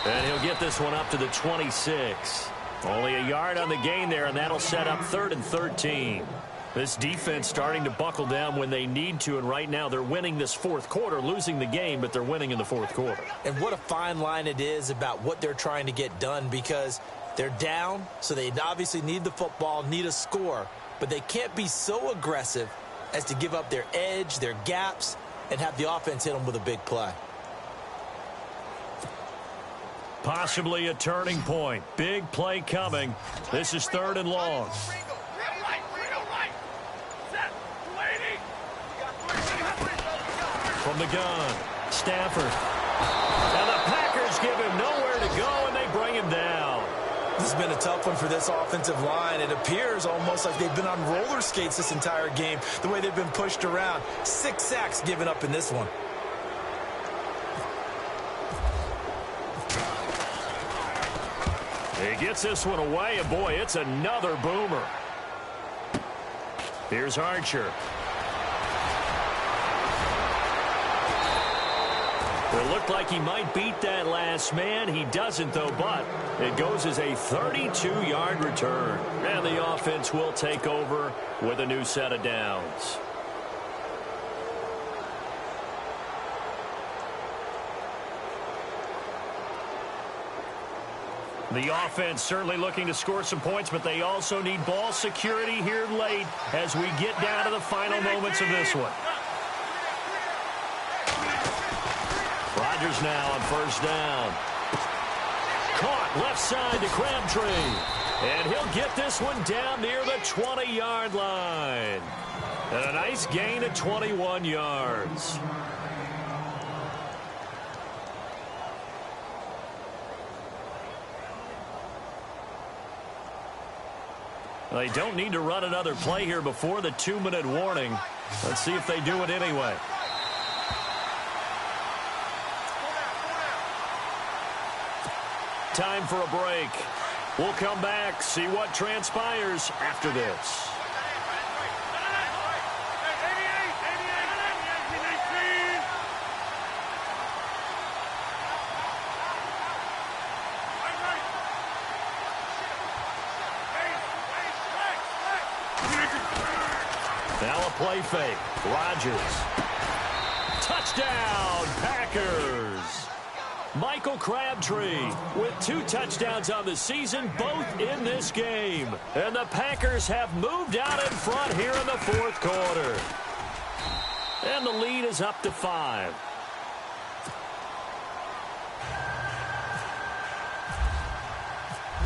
And he'll get this one up to the 26. Only a yard on the gain there, and that'll set up 3rd and 13. This defense starting to buckle down when they need to, and right now they're winning this 4th quarter, losing the game, but they're winning in the 4th quarter. And what a fine line it is about what they're trying to get done, because they're down, so they obviously need the football, need a score, but they can't be so aggressive as to give up their edge, their gaps, and have the offense hit them with a big play. Possibly a turning point. Big play coming. This is 3rd and long. From the gun, Stafford. And the Packers give him nowhere to go, and they bring him down. This has been a tough one for this offensive line. It appears almost like they've been on roller skates this entire game, the way they've been pushed around. 6 sacks given up in this one. He gets this one away, and boy, it's another boomer. Here's Archer. It looked like he might beat that last man. He doesn't, though, but it goes as a 32-yard return. And the offense will take over with a new set of downs. The offense certainly looking to score some points, but they also need ball security here late as we get down to the final moments of this one. Rodgers now on 1st down. Caught left side to Crabtree. And he'll get this one down near the 20-yard line. And a nice gain of 21 yards. They don't need to run another play here before the 2-minute warning. Let's see if they do it anyway. Time for a break. We'll come back, see what transpires after this. Now a play fake. Rodgers. Touchdown, Packers. Michael Crabtree with 2 touchdowns on the season, both in this game. And the Packers have moved out in front here in the 4th quarter. And the lead is up to 5.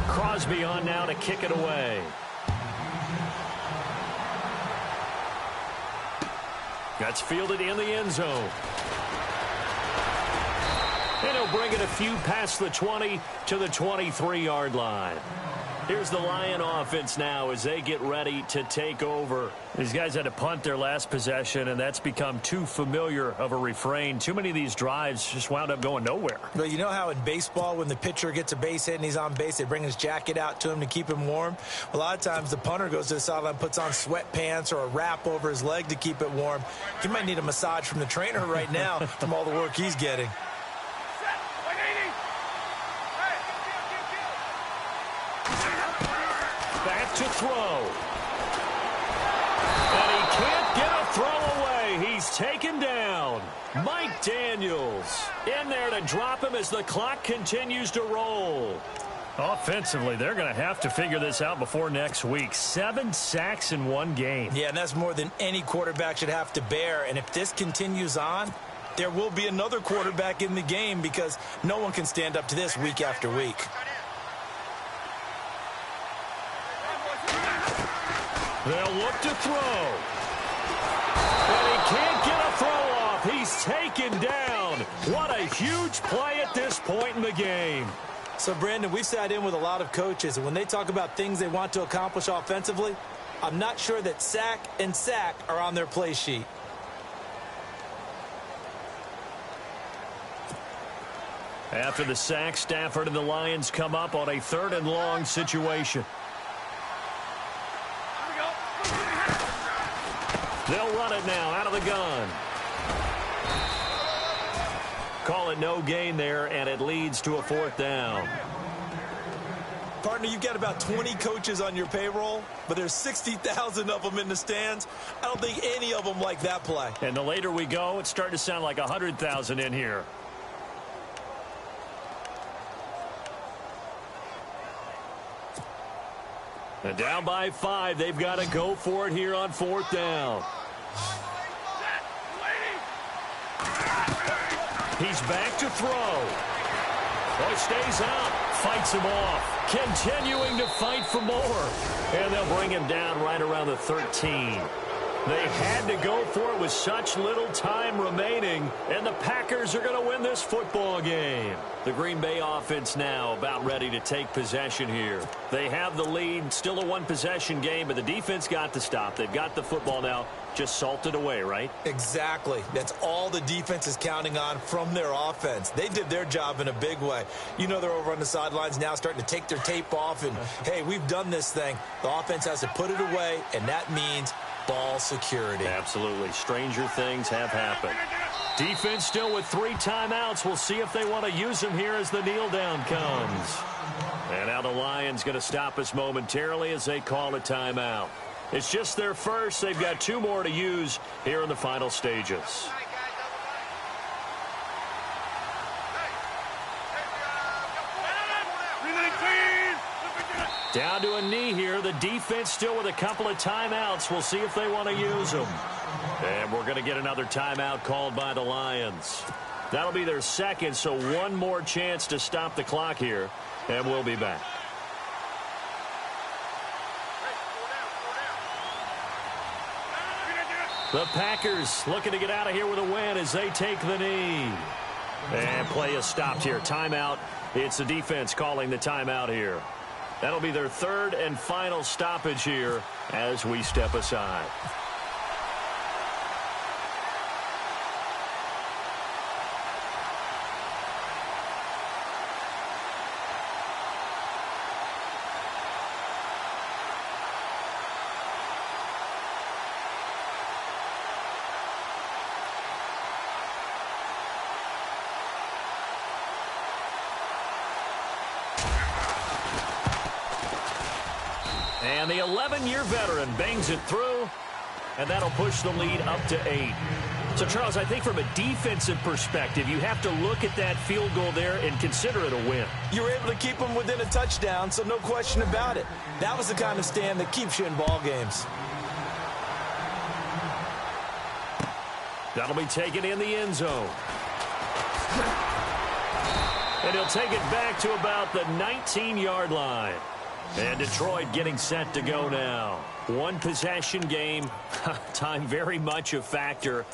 Crosby on now to kick it away. That's fielded in the end zone. And he'll bring it a few past the 20 to the 23-yard line. Here's the Lion offense now as they get ready to take over. These guys had to punt their last possession, and that's become too familiar of a refrain. Too many of these drives just wound up going nowhere. But you know how in baseball, when the pitcher gets a base hit and he's on base, they bring his jacket out to him to keep him warm? A lot of times the punter goes to the sideline, puts on sweatpants or a wrap over his leg to keep it warm. He might need a massage from the trainer right now from all the work he's getting. Back to throw. And he can't get a throw away. He's taken down. Mike Daniels in there to drop him as the clock continues to roll. Offensively, they're going to have to figure this out before next week. 7 sacks in one game. Yeah, and that's more than any quarterback should have to bear. And if this continues on, there will be another quarterback in the game because no one can stand up to this week after week. They'll look to throw. And he can't get a throw off. He's taken down. What a huge play at this point in the game. So, Brandon, we've sat in with a lot of coaches, and when they talk about things they want to accomplish offensively, I'm not sure that sack and sack are on their play sheet. After the sack, Stafford and the Lions come up on a 3rd and long situation. They'll run it now out of the gun. Call it no gain there, and it leads to a 4th down. Partner, you've got about 20 coaches on your payroll, but there's 60,000 of them in the stands. I don't think any of them like that play. And the later we go, it's starting to sound like 100,000 in here. And down by 5, they've got to go for it here on 4th down. He's back to throw. Oh, he stays out. Fights him off. Continuing to fight for more. And they'll bring him down right around the 13. They had to go for it with such little time remaining, and the Packers are going to win this football game. The Green Bay offense now about ready to take possession here. They have the lead, still a one-possession game, but the defense got to stop. They've got the football now, just salted away, right? Exactly. That's all the defense is counting on from their offense. They did their job in a big way. You know they're over on the sidelines now starting to take their tape off, and, hey, we've done this thing. The offense has to put it away, and that means ball security. Absolutely. Stranger things have happened. Defense still with 3 timeouts. We'll see if they want to use them here as the kneel down comes. And now the Lions going to stop us momentarily as they call a timeout. It's just their first. They've got 2 more to use here in the final stages. Down to a knee here. The defense still with a couple of timeouts. We'll see if they want to use them. And we're going to get another timeout called by the Lions. That'll be their second, so 1 more chance to stop the clock here. And we'll be back. The Packers looking to get out of here with a win as they take the knee. And play is stopped here. Timeout. It's the defense calling the timeout here. That'll be their 3rd and final stoppage here as we step aside. And the 11-year veteran bangs it through, and that'll push the lead up to 8. So, Charles, I think from a defensive perspective, you have to look at that field goal there and consider it a win. You were able to keep them within a touchdown, so no question about it. That was the kind of stand that keeps you in ball games. That'll be taken in the end zone. And he'll take it back to about the 19-yard line. And Detroit getting set to go now. 1 possession game. Time very much a factor.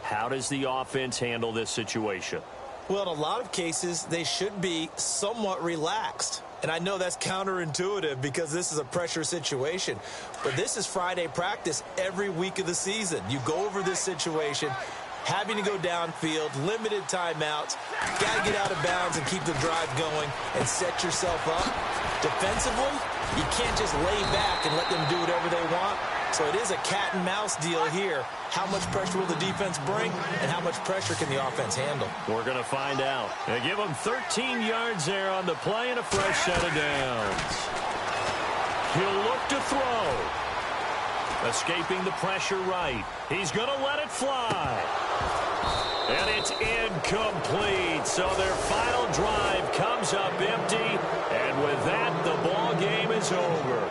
How does the offense handle this situation? Well, in a lot of cases, they should be somewhat relaxed. And I know that's counterintuitive because this is a pressure situation. But this is Friday practice every week of the season. You go over this situation, having to go downfield, limited timeouts, got to get out of bounds and keep the drive going and set yourself up. Defensively, you can't just lay back and let them do whatever they want. So it is a cat-and-mouse deal here. How much pressure will the defense bring, and how much pressure can the offense handle? We're going to find out. They give them 13 yards there on the play and a fresh set of downs. He'll look to throw. Escaping the pressure right. He's going to let it fly. And it's incomplete. So their final drive comes comes up empty, and with that, the ball game is over.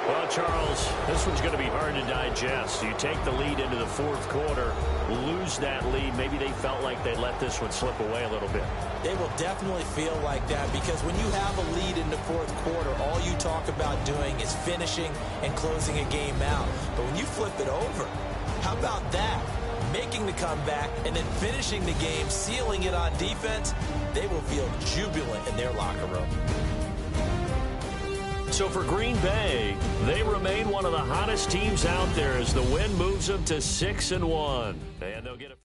Well, Charles, this one's going to be hard to digest. You take the lead into the fourth quarter, lose that lead. Maybe they felt like they let this one slip away a little bit. They will definitely feel like that because when you have a lead in the fourth quarter, all you talk about doing is finishing and closing a game out. But when you flip it over, how about that? Making the comeback and then finishing the game, sealing it on defense, they will feel jubilant in their locker room. So for Green Bay, they remain one of the hottest teams out there as the win moves them to 6-1. And they'll get a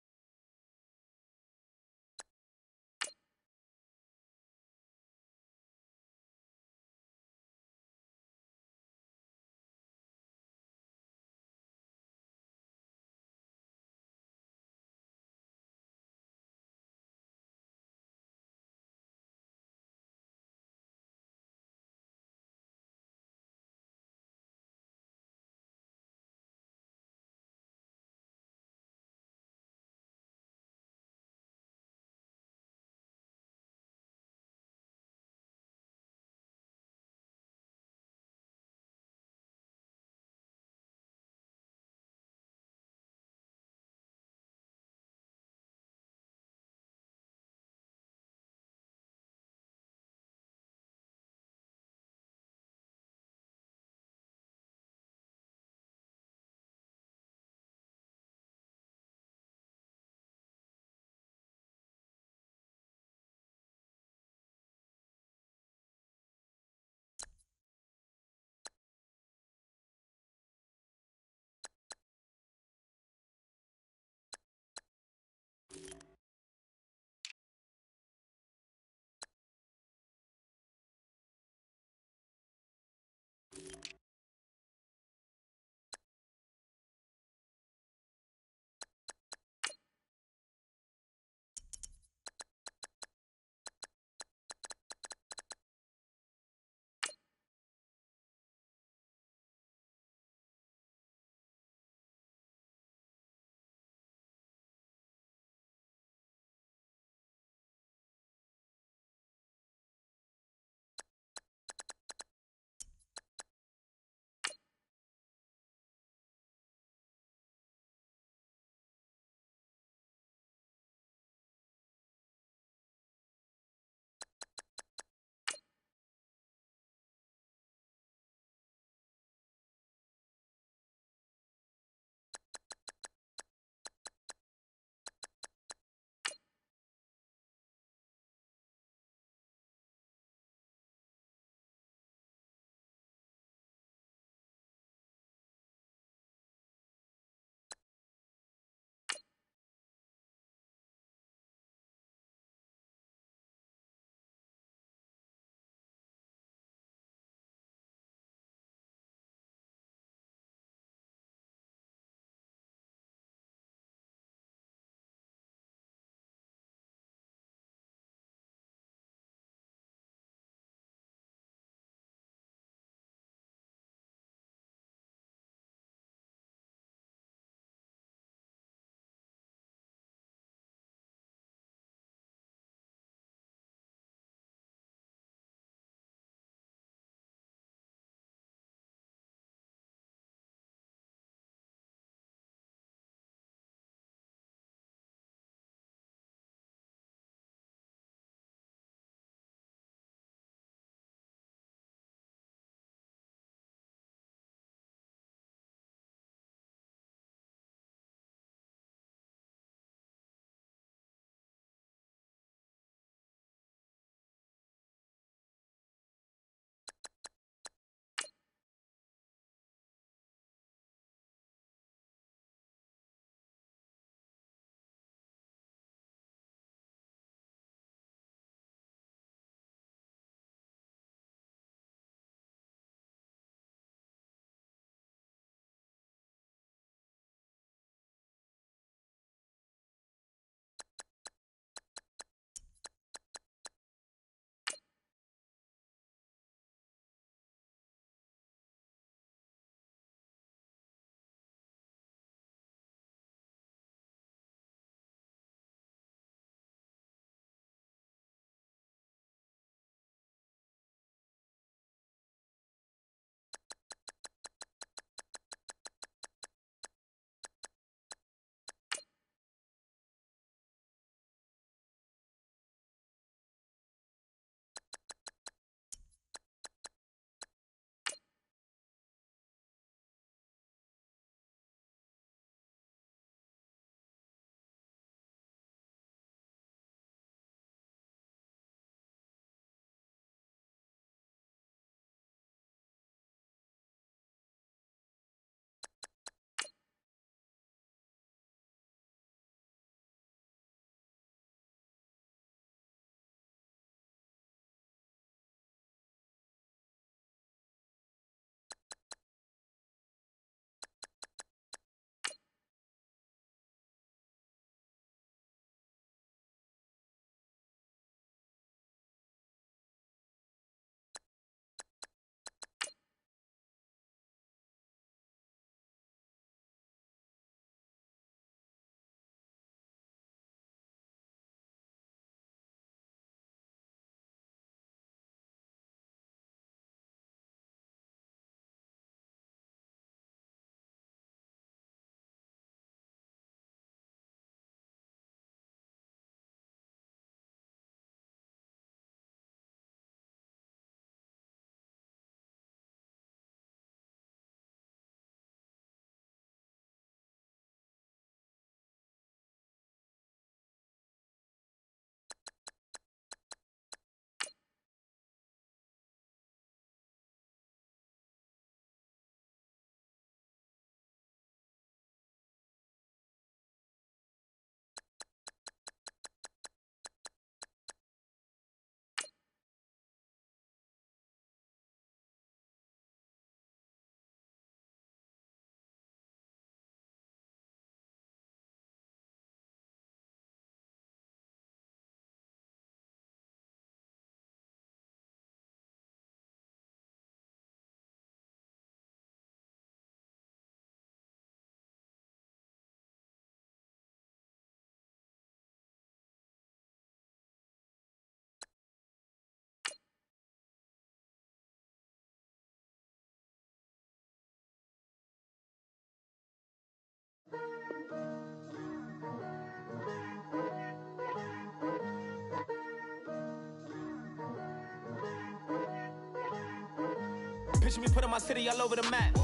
Picture me putting my city all over the map.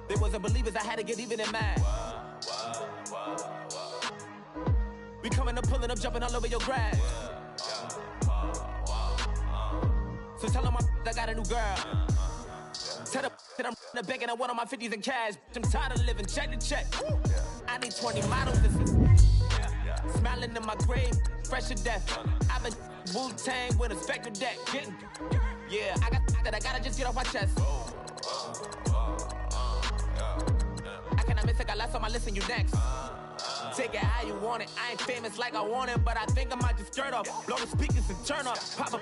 They wasn't believers, I had to get even and mad. We coming up, pulling up, jumping all over your grass. So tell them I got a new girl. Tell them that I'm in the bank and I want all my 50s in cash. I'm tired of living check to check. I need 20 models. Smiling in my grave, fresh to death. I've been Wu-Tang with a spectre deck. Yeah, I got that I gotta just get off my chest. I cannot miss it, I last on my list and you next. Take it how you want it. I ain't famous like I want it, but I think I might just skirt off. Blow the speakers and turn off. Pop up.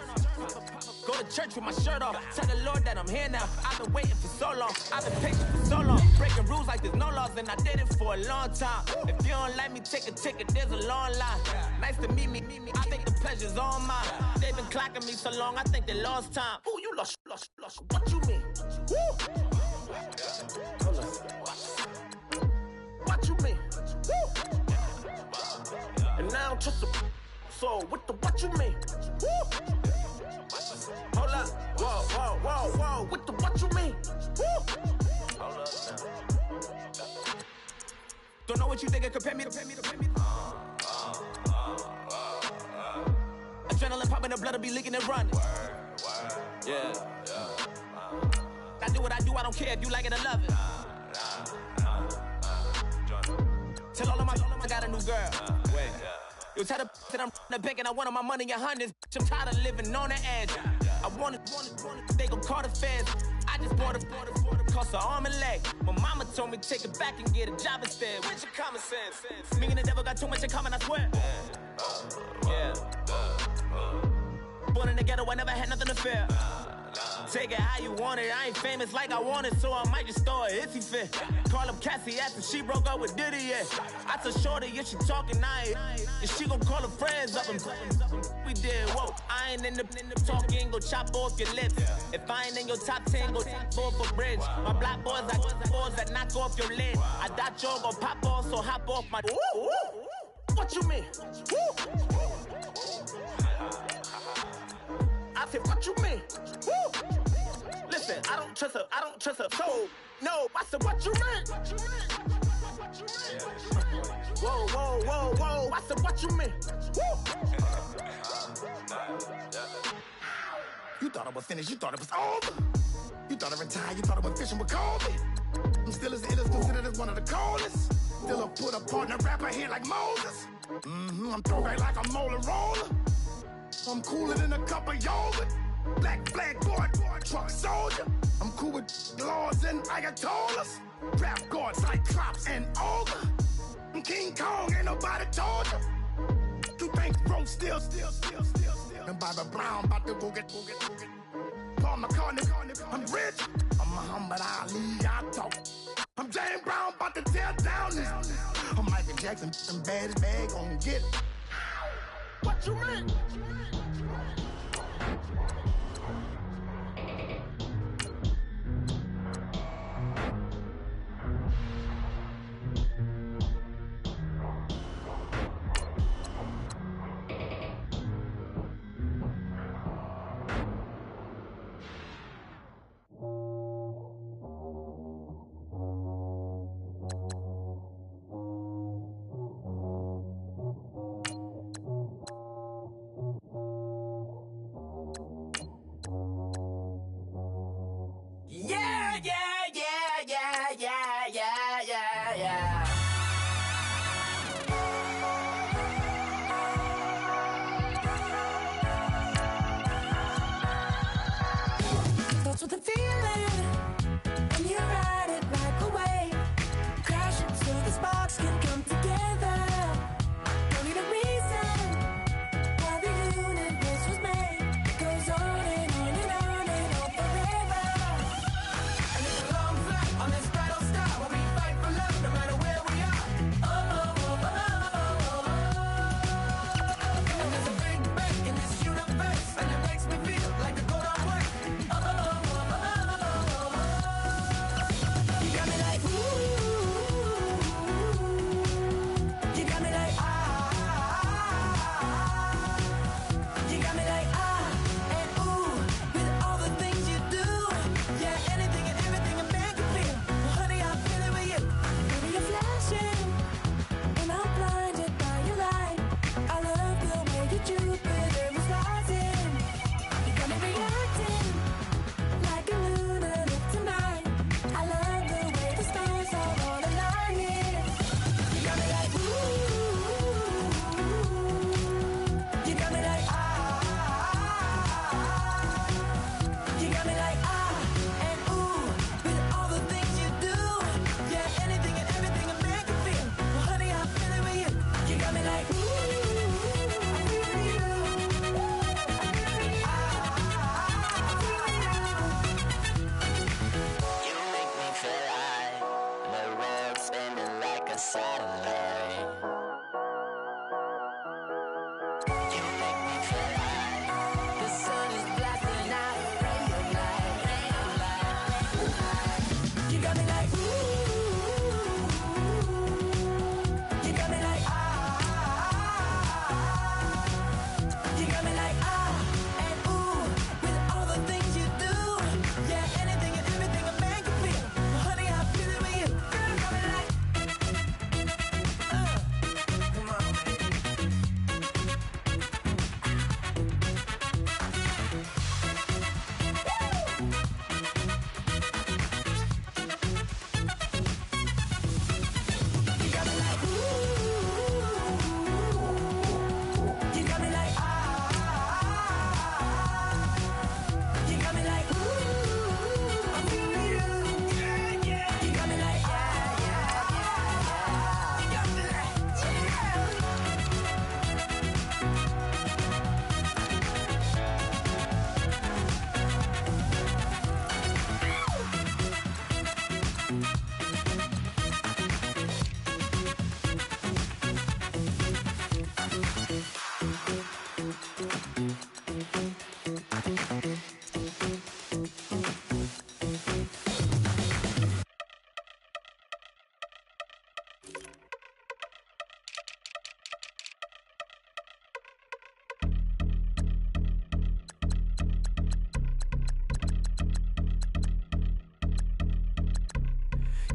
Go to church with my shirt off. Tell the Lord that I'm here now. I've been waiting for so long. I've been patient for so long. Breaking rules like there's no laws, and I did it for a long time. If you don't like me, take a ticket. There's a long line. Nice to meet me. I think the pleasure's all mine. They've been clocking me so long, I think they lost time. Ooh, you lost. What you mean? Woo! What you mean? Woo! And now I'm just a so what you mean? Woo! Hold up, whoa, what you mean? Woo! Hold up now. Don't know what you think it compare me to. Adrenaline popping, the blood'll be leaking and running. Yeah. I do what I do, I don't care if you like it or love it. Tell all of my I got a new girl. Wait. You tell the that I'm in the bank and I want all my money in hundreds. I'm tired of living on the edge. I want it, they gon' call the feds. I just bought a cost an arm and leg. My mama told me take it back and get a job instead. Where's your common sense? Me and the devil got too much in common, I swear. Yeah. Born in the ghetto, I never had nothing to fear. Take it how you want it. I ain't famous like I want it, so I might just throw a iffy fit. Call up Cassie after she broke up with Diddy, yeah. I told Shorty if she talking, and she gon' call her friends up and we did, whoa. I ain't in the talking, go chop off your lips. If I ain't in your top 10, go tap off a bridge. My black boys got boys that knock off your lid. I thought you gon' pop off, so hop off my. What you mean? I said, what you mean? Woo! Listen, I don't trust her. So, no, I said, what you mean? Whoa. I said, what you mean? Woo! You thought I was finished, you thought it was over. You thought I retired, you thought I went fishing with Kobe. I'm still as ill as considered as one of the coldest. Still a put up partner rapper here like Moses. I'm throwback like a molar roller. I'm cooler than a cup of yogurt. Black flag boy, truck soldier. I'm cool with laws and ayatollahs. Rap guards like Klops and Olga. I'm King Kong, ain't nobody told you. You think bro still. And Bobby Brown about to go get. Paul McCartney, I'm rich. I'm Muhammad Ali, I talk. I'm James Brown, about to tear down this. I'm Michael Jackson, some bad bag gon' get. What you mean?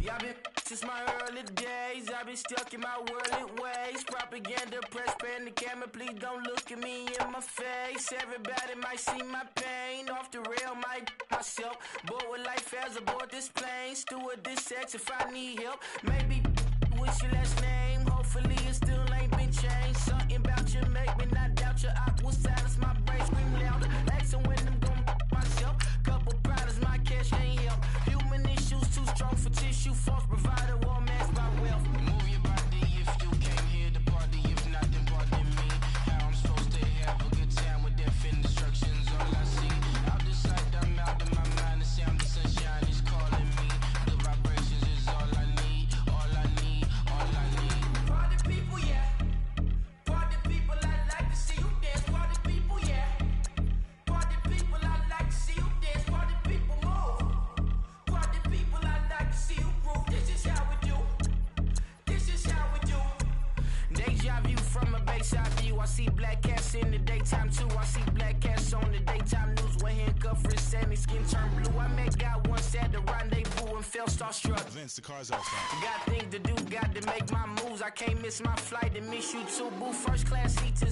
Y'all been since my early days. I've been stuck in my worldly ways. Propaganda, press, pan the camera. Please don't look at me in my face. Everybody might see my pain. Off the rail, might myself. Bored with life as aboard this plane. Steward this sex if I need help. Maybe what's your last name? Hopefully it still ain't been changed. Something about you make me not doubt your aqua silence. My brain scream louder. Asking when I'm gon' myself. Couple problems, my cash ain't help. Human issues too strong for tissue. False provider, war mask by wealth. Move your body if you came here to party. If not, then pardon me. How I'm supposed to have a good time with death and destruction's all I see. Out the sight, I'm out of my mind. The sound of sunshine is calling me. The vibrations is all I need. All I need, all I need. Party people, yeah. Party people, I like to see you dance. Party people, yeah. Party people, I like to see you dance. Party people, move. Party people, I like to see you groove. This is how we do. This is how we do. Deja view from a bayside view. I see black cats in the daytime too. I see black cats on the daytime news. When handcuffed, wrist and his skin turned blue. I met guy once at the rendezvous and felt starstruck. Vince, the car's outside. Got things to do, got to make my moves. I can't miss my flight and miss you too, boo. First class seats is